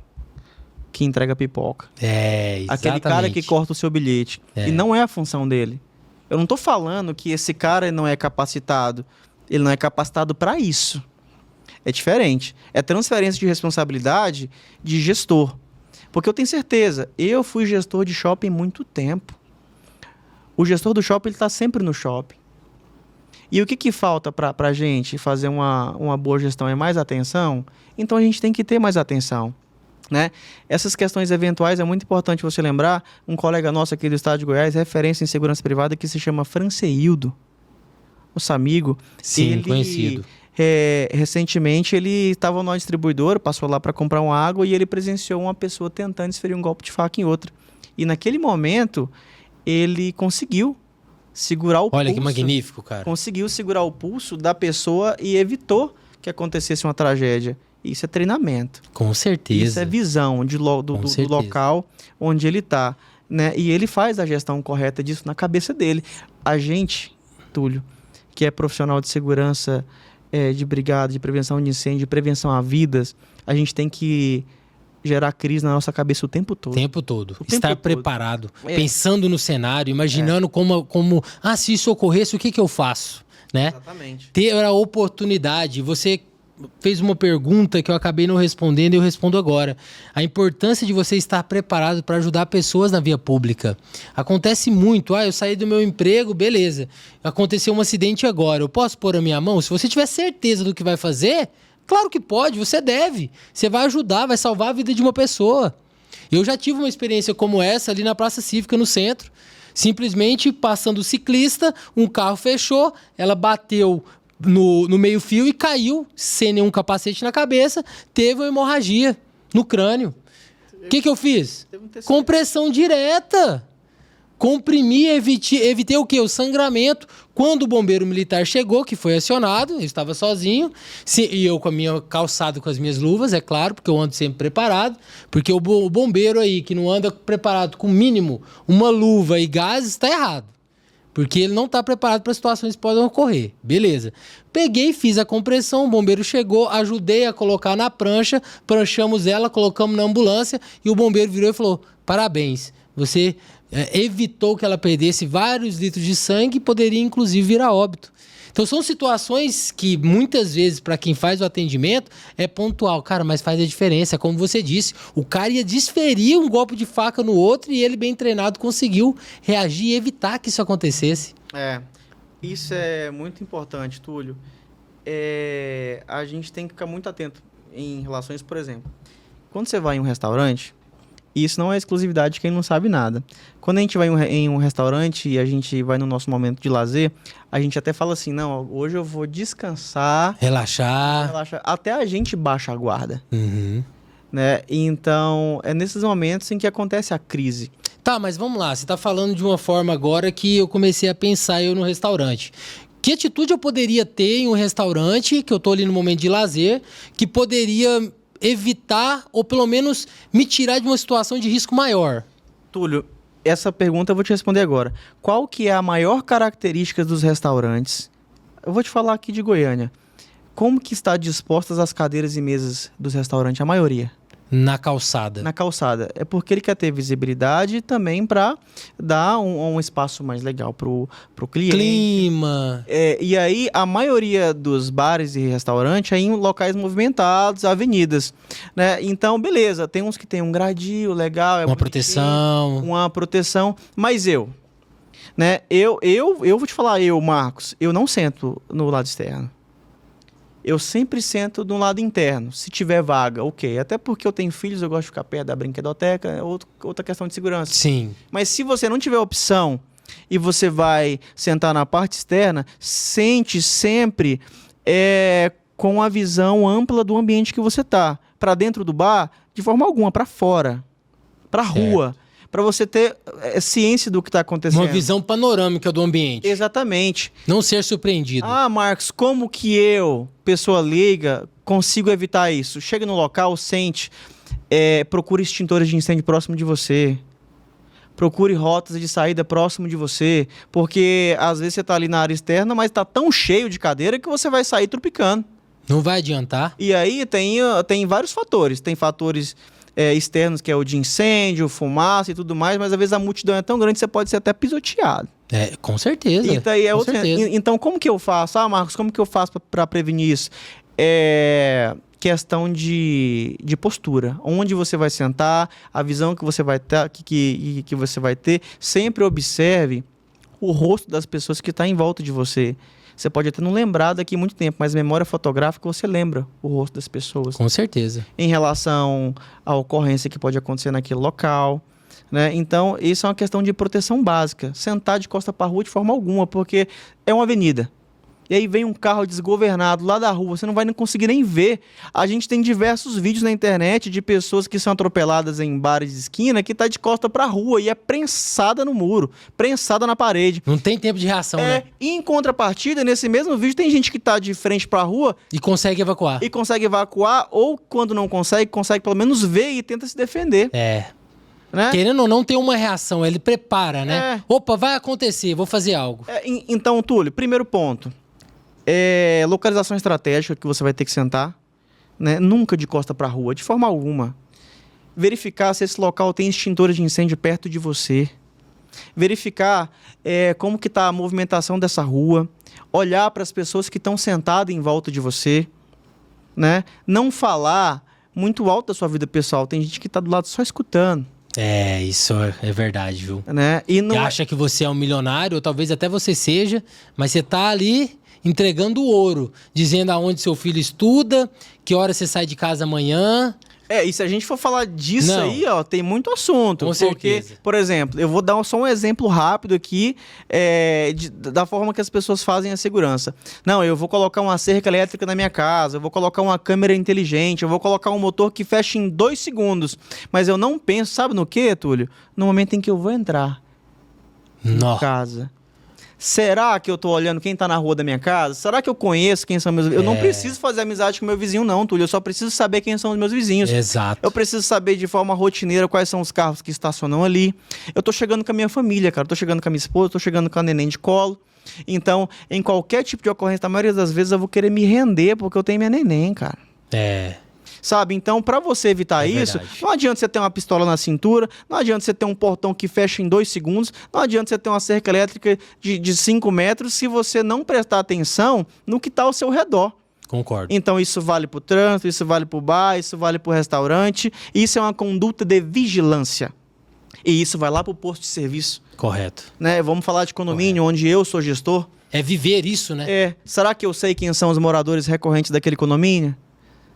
que entrega pipoca. Exatamente. Aquele cara que corta o seu bilhete. E não é a função dele. Eu não estou falando que esse cara não é capacitado. Ele não é capacitado para isso. É diferente. É transferência de responsabilidade de gestor. Porque eu tenho certeza, eu fui gestor de shopping muito tempo. O gestor do shopping está sempre no shopping. E o que falta para a gente fazer uma boa gestão? É mais atenção? Então a gente tem que ter mais atenção. Né? Essas questões eventuais é muito importante você lembrar. Um colega nosso aqui do estado de Goiás, referência em segurança privada, que se chama Franceildo, nosso amigo. Sim, conhecido. Recentemente ele estava numa distribuidora, passou lá para comprar uma água e ele presenciou uma pessoa tentando desferir um golpe de faca em outra. E naquele momento ele conseguiu segurar o pulso. Olha que magnífico, cara. Conseguiu segurar o pulso da pessoa e evitou que acontecesse uma tragédia. Isso é treinamento. Com certeza. Isso é visão do local onde ele está. Né? E ele faz a gestão correta disso na cabeça dele. A gente, Túlio, que é profissional de segurança, de brigada, de prevenção de incêndio, de prevenção a vidas, a gente tem que gerar crise na nossa cabeça o tempo todo. Estar preparado, pensando no cenário, imaginando como se isso ocorresse, o que eu faço? Né? Exatamente. Ter a oportunidade, você fez uma pergunta que eu acabei não respondendo e eu respondo agora. A importância de você estar preparado para ajudar pessoas na via pública. Acontece muito. Eu saí do meu emprego, beleza. Aconteceu um acidente agora. Eu posso pôr a minha mão? Se você tiver certeza do que vai fazer, claro que pode, você deve. Você vai ajudar, vai salvar a vida de uma pessoa. Eu já tive uma experiência como essa ali na Praça Cívica, no centro. Simplesmente passando o ciclista, um carro fechou, ela bateu no meio-fio e caiu sem nenhum capacete na cabeça, teve uma hemorragia no crânio. O que eu fiz? Compressão direta. Comprimi, evitei o quê? O sangramento. Quando o bombeiro militar chegou, que foi acionado, eu estava sozinho, e eu com a minha calçado, com as minhas luvas, é claro, porque eu ando sempre preparado, porque o bombeiro aí, que não anda preparado com mínimo uma luva e gases, está errado. Porque ele não está preparado para situações que podem ocorrer. Beleza. Peguei, fiz a compressão, o bombeiro chegou, ajudei a colocar na prancha, pranchamos ela, colocamos na ambulância e o bombeiro virou e falou: parabéns, você evitou que ela perdesse vários litros de sangue e poderia inclusive vir a óbito. Então são situações que muitas vezes para quem faz o atendimento é pontual. Cara, mas faz a diferença, como você disse, o cara ia desferir um golpe de faca no outro e ele bem treinado conseguiu reagir e evitar que isso acontecesse. Isso é muito importante, Túlio. A gente tem que ficar muito atento em relações, por exemplo, quando você vai em um restaurante, isso não é exclusividade de quem não sabe nada. Quando a gente vai em um restaurante e a gente vai no nosso momento de lazer, a gente até fala assim, não, hoje eu vou descansar. Relaxar. Até a gente baixa a guarda. Uhum. Né? Então, é nesses momentos em que acontece a crise. Tá, mas vamos lá. Você tá falando de uma forma agora que eu comecei a pensar eu no restaurante. Que atitude eu poderia ter em um restaurante, que eu tô ali no momento de lazer, que poderia evitar ou pelo menos me tirar de uma situação de risco maior? Túlio, essa pergunta eu vou te responder agora. Qual que é a maior característica dos restaurantes? Eu vou te falar aqui de Goiânia. Como que está dispostas as cadeiras e mesas dos restaurantes? A maioria. Na calçada. Na calçada. É porque ele quer ter visibilidade também para dar um espaço mais legal pro cliente. Clima. E aí, a maioria dos bares e restaurantes é em locais movimentados, avenidas. Né? Então, beleza. Tem uns que tem um gradil legal. Uma proteção. Uma proteção. Mas Né? Eu vou te falar, Marcos, eu não sento no lado externo. Eu sempre sento no lado interno, se tiver vaga, ok. Até porque eu tenho filhos, eu gosto de ficar perto da brinquedoteca, é outra questão de segurança. Sim. Mas se você não tiver opção e você vai sentar na parte externa, sente sempre com a visão ampla do ambiente que você está. Para dentro do bar, de forma alguma, para fora, para a rua. Para você ter ciência do que está acontecendo. Uma visão panorâmica do ambiente. Exatamente. Não ser surpreendido. Ah, Marcos, como que eu, pessoa leiga, consigo evitar isso? Chega no local, sente, procure extintores de incêndio próximo de você. Procure rotas de saída próximo de você. Porque às vezes você está ali na área externa, mas está tão cheio de cadeira que você vai sair trupicando. Não vai adiantar. E aí tem vários fatores. Tem fatores externos, que é o de incêndio, fumaça e tudo mais, mas às vezes a multidão é tão grande que você pode ser até pisoteado. Com certeza. Então, como que eu faço? Ah, Marcos, como que eu faço para prevenir isso? Questão de postura. Onde você vai sentar, a visão que você vai ter, que você vai ter. Sempre observe o rosto das pessoas que estão em volta de você. Você pode até não lembrar daqui a muito tempo, mas memória fotográfica você lembra o rosto das pessoas. Com certeza. Em relação à ocorrência que pode acontecer naquele local. Né? Então, isso é uma questão de proteção básica. Sentar de costa para a rua de forma alguma, porque é uma avenida. E aí vem um carro desgovernado lá da rua, você não vai conseguir nem ver. A gente tem diversos vídeos na internet de pessoas que são atropeladas em bares de esquina que tá de costa pra rua e é prensada no muro, prensada na parede. Não tem tempo de reação, né? E em contrapartida, nesse mesmo vídeo, tem gente que tá de frente pra rua e consegue evacuar. Ou quando não consegue pelo menos ver e tenta se defender. Né? Querendo ou não, tem uma reação, ele prepara, né? Opa, vai acontecer, vou fazer algo. Então, Túlio, primeiro ponto. Localização estratégica que você vai ter que sentar, né? Nunca de costa para a rua, de forma alguma. Verificar se esse local tem extintores de incêndio perto de você. Verificar como que está a movimentação dessa rua. Olhar para as pessoas que estão sentadas em volta de você. Né? Não falar muito alto da sua vida pessoal. Tem gente que está do lado só escutando. Isso é verdade, viu? Né? E não acha que você é um milionário, ou talvez até você seja, mas você tá ali entregando ouro, dizendo aonde seu filho estuda, que hora você sai de casa amanhã. E se a gente for falar disso aí, ó, tem muito assunto. Com certeza. Por exemplo, eu vou dar só um exemplo rápido aqui da forma que as pessoas fazem a segurança. Não, eu vou colocar uma cerca elétrica na minha casa, eu vou colocar uma câmera inteligente, eu vou colocar um motor que fecha em 2 segundos. Mas eu não penso, sabe no quê, Túlio? No momento em que eu vou entrar na casa. Será que eu tô olhando quem tá na rua da minha casa? Será que eu conheço quem são meus vizinhos? Eu não preciso fazer amizade com meu vizinho, não, Túlio. Eu só preciso saber quem são os meus vizinhos. Exato. Eu preciso saber de forma rotineira quais são os carros que estacionam ali. Eu tô chegando com a minha família, cara. Eu tô chegando com a minha esposa, eu tô chegando com a neném de colo. Então, em qualquer tipo de ocorrência, a maioria das vezes eu vou querer me render porque eu tenho minha neném, cara. Sabe? Então, para você evitar isso, verdade. Não adianta você ter uma pistola na cintura, não adianta você ter um portão que fecha em 2 segundos, não adianta você ter uma cerca elétrica de 5 metros se você não prestar atenção no que está ao seu redor. Concordo. Então, isso vale para o trânsito, isso vale para o bar, isso vale para o restaurante. Isso é uma conduta de vigilância. E isso vai lá para o posto de serviço. Correto. Né? Vamos falar de condomínio, onde eu sou gestor. É viver isso, né? Será que eu sei quem são os moradores recorrentes daquele condomínio?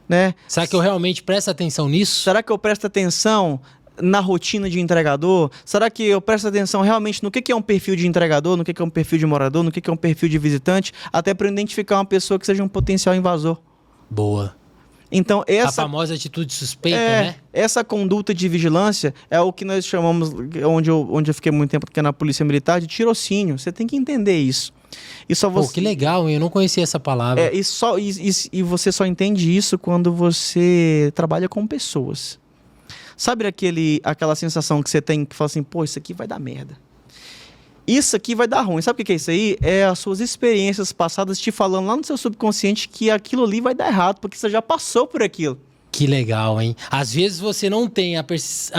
Né? Será que eu realmente presto atenção nisso? Será que eu presto atenção na rotina de entregador? Será que eu presto atenção realmente no que é um perfil de entregador, no que é um perfil de morador, no que é um perfil de visitante, até para identificar uma pessoa que seja um potencial invasor? Boa. Então, a famosa atitude suspeita, né? Essa conduta de vigilância é o que nós chamamos, onde eu fiquei muito tempo, que é na Polícia Militar, de tirocínio. Você tem que entender isso. Que legal, eu não conhecia essa palavra. E você só entende isso quando você trabalha com pessoas. Sabe aquela sensação que você tem que fala assim, pô, isso aqui vai dar merda. Isso aqui vai dar ruim. Sabe o que é isso aí? É as suas experiências passadas te falando lá no seu subconsciente que aquilo ali vai dar errado, porque você já passou por aquilo. Que legal, hein? Às vezes você não tem a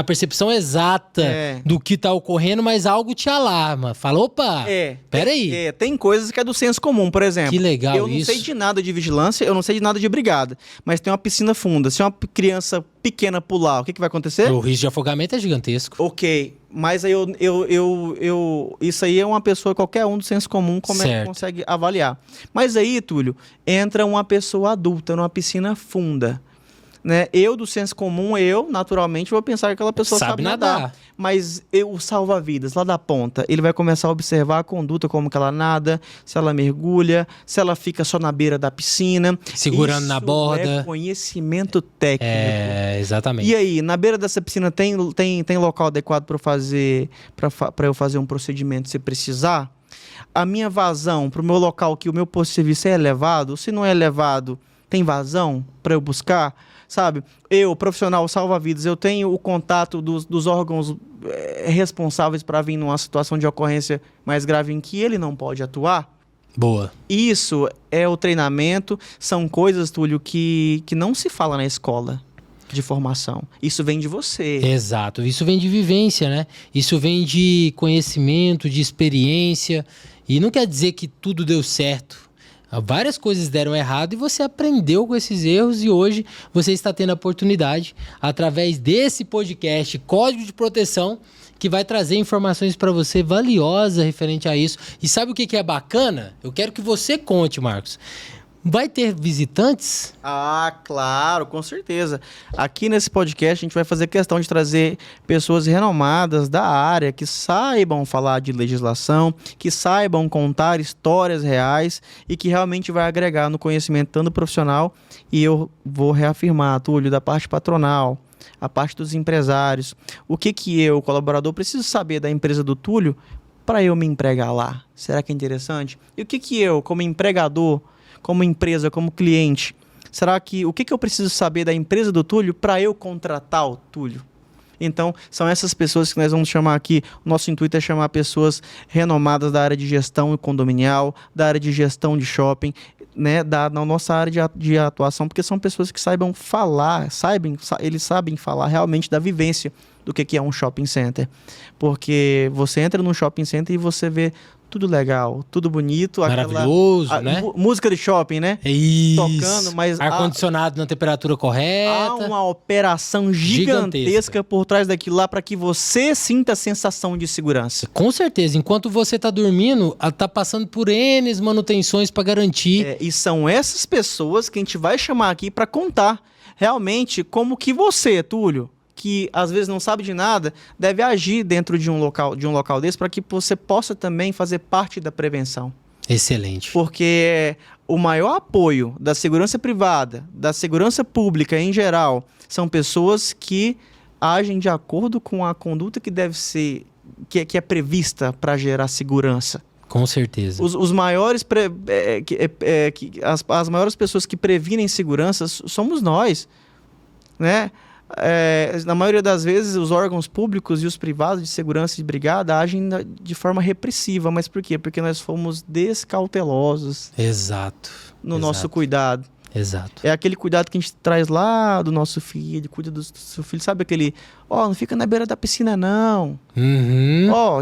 percepção exata do que tá ocorrendo, mas algo te alarma. Fala, opa, peraí. Tem coisas que é do senso comum, por exemplo. Que legal eu não sei de nada de vigilância, eu não sei de nada de brigada, mas tem uma piscina funda. Se uma criança pequena pular, o que vai acontecer? O risco de afogamento é gigantesco. Ok, mas aí isso aí é uma pessoa, qualquer um do senso comum, como é que consegue avaliar. Mas aí, Túlio, entra uma pessoa adulta numa piscina funda. Né? Eu, do senso comum, naturalmente, vou pensar que aquela pessoa sabe nadar. Mas o salva-vidas, lá da ponta, ele vai começar a observar a conduta, como que ela nada, se ela mergulha, se ela fica só na beira da piscina. Segurando na borda. Isso é conhecimento técnico. Exatamente. E aí, na beira dessa piscina tem local adequado para eu fazer um procedimento se precisar? A minha vazão para o meu local, que o meu posto de serviço é elevado, se não é elevado, tem vazão para eu buscar? Sabe, eu, profissional salva-vidas, eu tenho o contato dos órgãos responsáveis para vir numa situação de ocorrência mais grave em que ele não pode atuar? Boa. Isso é o treinamento, são coisas, Túlio, que não se fala na escola de formação. Isso vem de você. Exato, isso vem de vivência, né? Isso vem de conhecimento, de experiência, e não quer dizer que tudo deu certo. Várias coisas deram errado e você aprendeu com esses erros e hoje você está tendo a oportunidade, através desse podcast Código de Proteção, que vai trazer informações para você valiosas referente a isso. E sabe o que é bacana? Eu quero que você conte, Marcos. Vai ter visitantes? Ah, claro, com certeza. Aqui nesse podcast a gente vai fazer questão de trazer pessoas renomadas da área, que saibam falar de legislação, que saibam contar histórias reais e que realmente vai agregar no conhecimento tanto profissional, e eu vou reafirmar, Túlio, da parte patronal, a parte dos empresários. O que eu, colaborador, preciso saber da empresa do Túlio para eu me empregar lá? Será que é interessante? E o que eu, como empregador, como empresa, como cliente, o que eu preciso saber da empresa do Túlio para eu contratar o Túlio? Então, são essas pessoas que nós vamos chamar aqui. O nosso intuito é chamar pessoas renomadas da área de gestão condominial, da área de gestão de shopping, né, na nossa área de atuação, porque são pessoas que saibam falar, eles sabem falar realmente da vivência do que é um shopping center. Porque você entra num shopping center e você vê tudo legal, tudo bonito. Maravilhoso, né? Música de shopping, né? Isso. Tocando, mas ar-condicionado na temperatura correta. Há uma operação gigantesca por trás daquilo lá para que você sinta a sensação de segurança. Com certeza. Enquanto você está dormindo, ela está passando por N manutenções para garantir. E são essas pessoas que a gente vai chamar aqui para contar realmente como que você, Túlio, que às vezes não sabe de nada, deve agir dentro de um local desse para que você possa também fazer parte da prevenção. Excelente. Porque o maior apoio da segurança privada, da segurança pública em geral, são pessoas que agem de acordo com a conduta que deve ser, que é prevista para gerar segurança. Com certeza. Os maiores as maiores pessoas que previnem segurança somos nós, né? Na maioria das vezes, os órgãos públicos e os privados de segurança e de brigada agem de forma repressiva. Mas por quê? Porque nós fomos descautelosos. Exato. No nosso cuidado. Exato. É aquele cuidado que a gente traz lá do nosso filho, cuida do seu filho. Sabe aquele, não fica na beira da piscina não.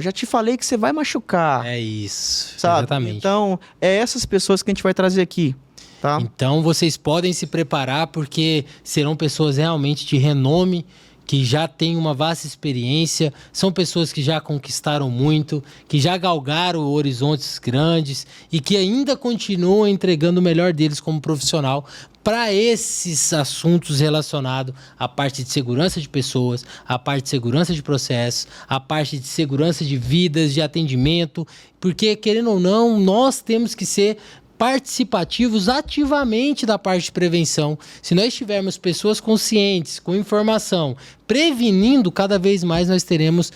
Já te falei que você vai machucar. É isso. Sabe? Exatamente. Então, é essas pessoas que a gente vai trazer aqui. Tá. Então vocês podem se preparar porque serão pessoas realmente de renome, que já têm uma vasta experiência, são pessoas que já conquistaram muito, que já galgaram horizontes grandes e que ainda continuam entregando o melhor deles como profissional para esses assuntos relacionados à parte de segurança de pessoas, à parte de segurança de processos, à parte de segurança de vidas, de atendimento, porque querendo ou não, nós temos que ser participativos ativamente da parte de prevenção. Se nós tivermos pessoas conscientes, com informação, prevenindo, cada vez mais nós teremos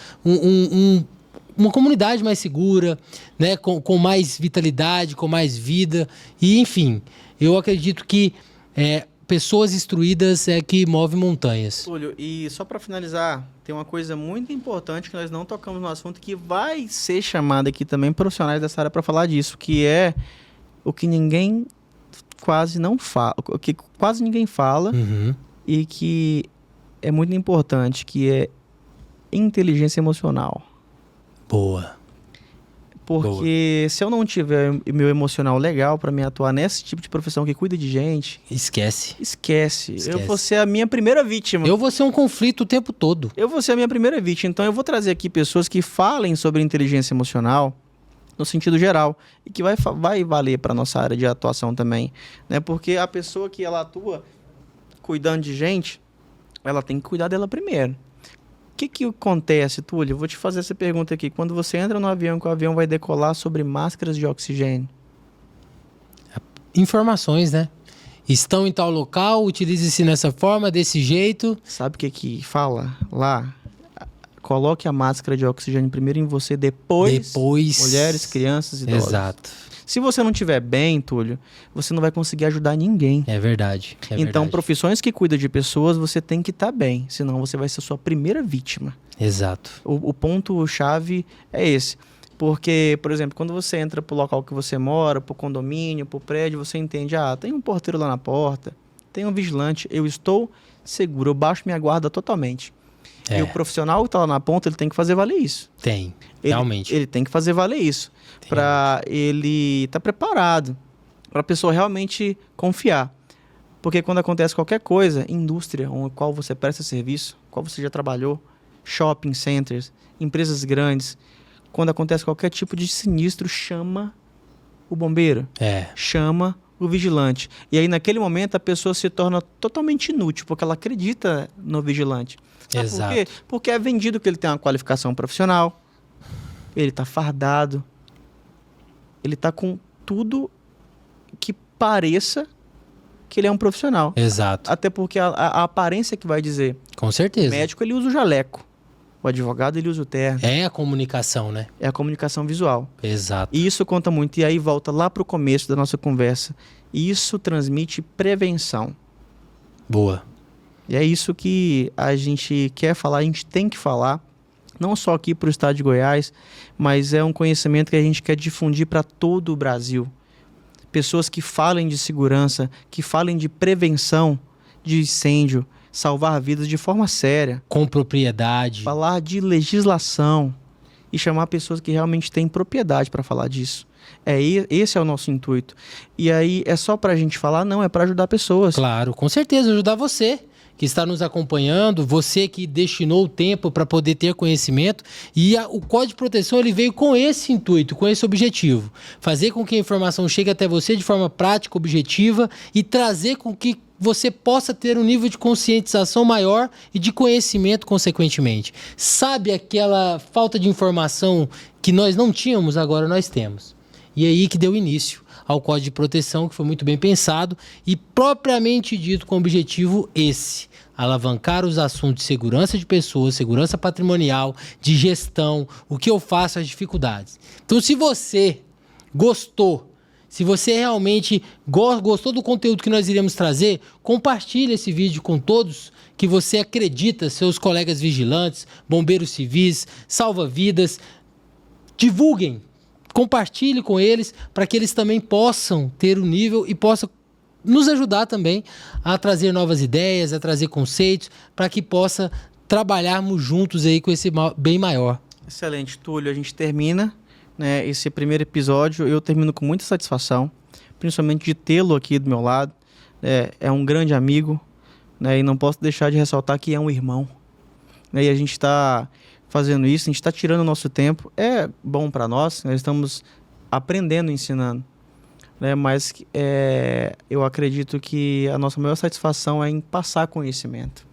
uma comunidade mais segura, né? Com mais vitalidade, com mais vida. E, enfim, eu acredito que pessoas instruídas é que movem montanhas. Túlio, e só para finalizar, tem uma coisa muito importante que nós não tocamos no assunto, que vai ser chamada aqui também profissionais dessa área para falar disso, que é o que ninguém quase não fala, o que quase ninguém fala, e que é muito importante, que é inteligência emocional. Boa. Porque se eu não tiver meu emocional legal para me atuar nesse tipo de profissão que cuida de gente... Esquece. Eu vou ser a minha primeira vítima. Eu vou ser um conflito o tempo todo. Eu vou ser a minha primeira vítima. Então eu vou trazer aqui pessoas que falem sobre inteligência emocional no sentido geral e que vai valer para nossa área de atuação também, né? Porque a pessoa que ela atua cuidando de gente, ela tem que cuidar dela primeiro. O que acontece, Túlio? Eu vou te fazer essa pergunta aqui. Quando você entra no avião, que o avião vai decolar, sobre máscaras de oxigênio. Informações, né? Estão em tal local, utilize-se nessa forma, desse jeito. Sabe o que fala lá? Coloque a máscara de oxigênio primeiro em você, depois mulheres, crianças e idosos. Exato. Se você não estiver bem, Túlio, você não vai conseguir ajudar ninguém. É verdade. Então, profissões que cuidam de pessoas, você tem que estar bem. Senão, você vai ser sua primeira vítima. Exato. O ponto-chave é esse. Porque, por exemplo, quando você entra pro local que você mora, pro condomínio, pro prédio, você entende, tem um porteiro lá na porta, tem um vigilante, eu estou seguro, eu baixo minha guarda totalmente. E o profissional que está lá na ponta, ele tem que fazer valer isso. Realmente. Ele tem que fazer valer isso. Para ele estar preparado. Para a pessoa realmente confiar. Porque quando acontece qualquer coisa, indústria, com a qual você presta serviço, qual você já trabalhou, shopping centers, empresas grandes, quando acontece qualquer tipo de sinistro, chama o bombeiro. Chama o vigilante. E aí, naquele momento, a pessoa se torna totalmente inútil, porque ela acredita no vigilante. Sabe por quê? Porque é vendido que ele tem uma qualificação profissional, ele está fardado, ele está com tudo que pareça que ele é um profissional. Exato. Até porque a aparência que vai dizer. Com certeza. O médico, ele usa o jaleco. O advogado, ele usa o terno. É a comunicação, né? É a comunicação visual. Exato. E isso conta muito. E aí volta lá para o começo da nossa conversa. Isso transmite prevenção. Boa. E é isso que a gente quer falar, a gente tem que falar, não só aqui para o estado de Goiás, mas é um conhecimento que a gente quer difundir para todo o Brasil. Pessoas que falem de segurança, que falem de prevenção de incêndio, salvar vidas de forma séria. Com propriedade. Falar de legislação e chamar pessoas que realmente têm propriedade para falar disso. Esse é o nosso intuito. E aí é só para a gente falar? Não, é para ajudar pessoas. Claro, com certeza, ajudar você que está nos acompanhando, você que destinou o tempo para poder ter conhecimento, e o Código de Proteção ele veio com esse intuito, com esse objetivo, fazer com que a informação chegue até você de forma prática, objetiva e trazer com que você possa ter um nível de conscientização maior e de conhecimento consequentemente. Sabe aquela falta de informação que nós não tínhamos, agora nós temos. E aí que deu início ao Código de Proteção, que foi muito bem pensado e propriamente dito com o objetivo esse: alavancar os assuntos de segurança de pessoas, segurança patrimonial, de gestão, o que eu faço, as dificuldades. Então, se você gostou, se você realmente gostou do conteúdo que nós iremos trazer, compartilhe esse vídeo com todos que você acredita, seus colegas vigilantes, bombeiros civis, salva-vidas. Divulguem. Compartilhe com eles para que eles também possam ter o nível e possam nos ajudar também a trazer novas ideias, a trazer conceitos, para que possa trabalharmos juntos aí com esse bem maior. Excelente, Túlio. A gente termina, né, esse primeiro episódio. Eu termino com muita satisfação, principalmente de tê-lo aqui do meu lado. É um grande amigo, né, e não posso deixar de ressaltar que é um irmão. Né, e a gente está fazendo isso, a gente está tirando o nosso tempo. É bom para nós estamos aprendendo, ensinando. Né? Mas eu acredito que a nossa maior satisfação é em passar conhecimento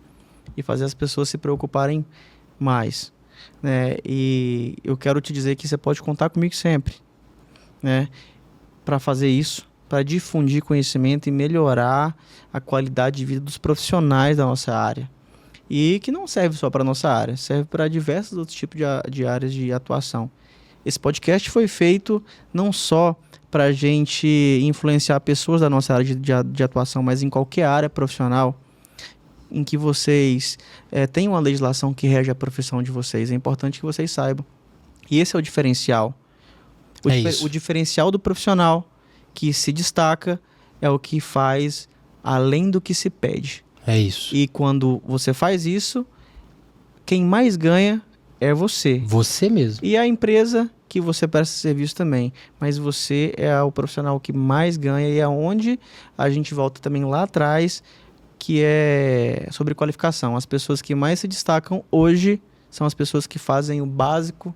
e fazer as pessoas se preocuparem mais. Né? E eu quero te dizer que você pode contar comigo sempre, né? Para fazer isso, para difundir conhecimento e melhorar a qualidade de vida dos profissionais da nossa área. E que não serve só para a nossa área, serve para diversos outros tipos de áreas de atuação. Esse podcast foi feito não só para a gente influenciar pessoas da nossa área de atuação, mas em qualquer área profissional em que vocês tenham uma legislação que rege a profissão de vocês. É importante que vocês saibam. E esse é o diferencial. O diferencial do profissional que se destaca é o que faz além do que se pede. É isso. E quando você faz isso, quem mais ganha é você. Você mesmo. E a empresa que você presta serviço também. Mas você é o profissional que mais ganha e é onde a gente volta também lá atrás, que é sobre qualificação. As pessoas que mais se destacam hoje são as pessoas que fazem o básico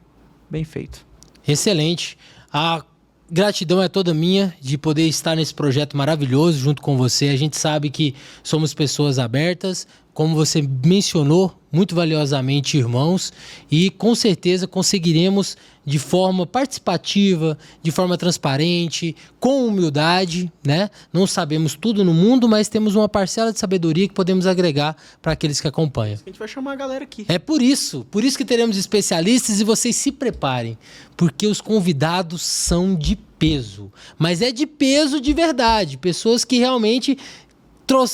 bem feito. Excelente. A gratidão é toda minha de poder estar nesse projeto maravilhoso junto com você. A gente sabe que somos pessoas abertas, como você mencionou muito valiosamente, irmãos, e com certeza conseguiremos de forma participativa, de forma transparente, com humildade, né? Não sabemos tudo no mundo, mas temos uma parcela de sabedoria que podemos agregar para aqueles que acompanham. A gente vai chamar a galera aqui. É por isso que teremos especialistas e vocês se preparem, porque os convidados são de peso, mas é de peso de verdade, pessoas que realmente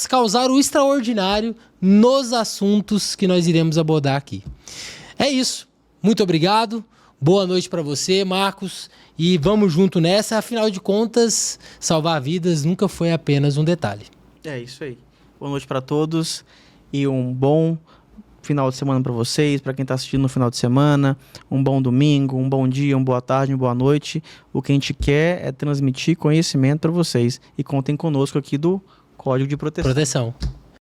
causaram o extraordinário nos assuntos que nós iremos abordar aqui. É isso. Muito obrigado. Boa noite para você, Marcos. E vamos junto nessa. Afinal de contas, salvar vidas nunca foi apenas um detalhe. É isso aí. Boa noite para todos e um bom final de semana para vocês, para quem está assistindo no final de semana, um bom domingo, um bom dia, uma boa tarde, uma boa noite. O que a gente quer é transmitir conhecimento para vocês. E contem conosco aqui do Código de Proteção.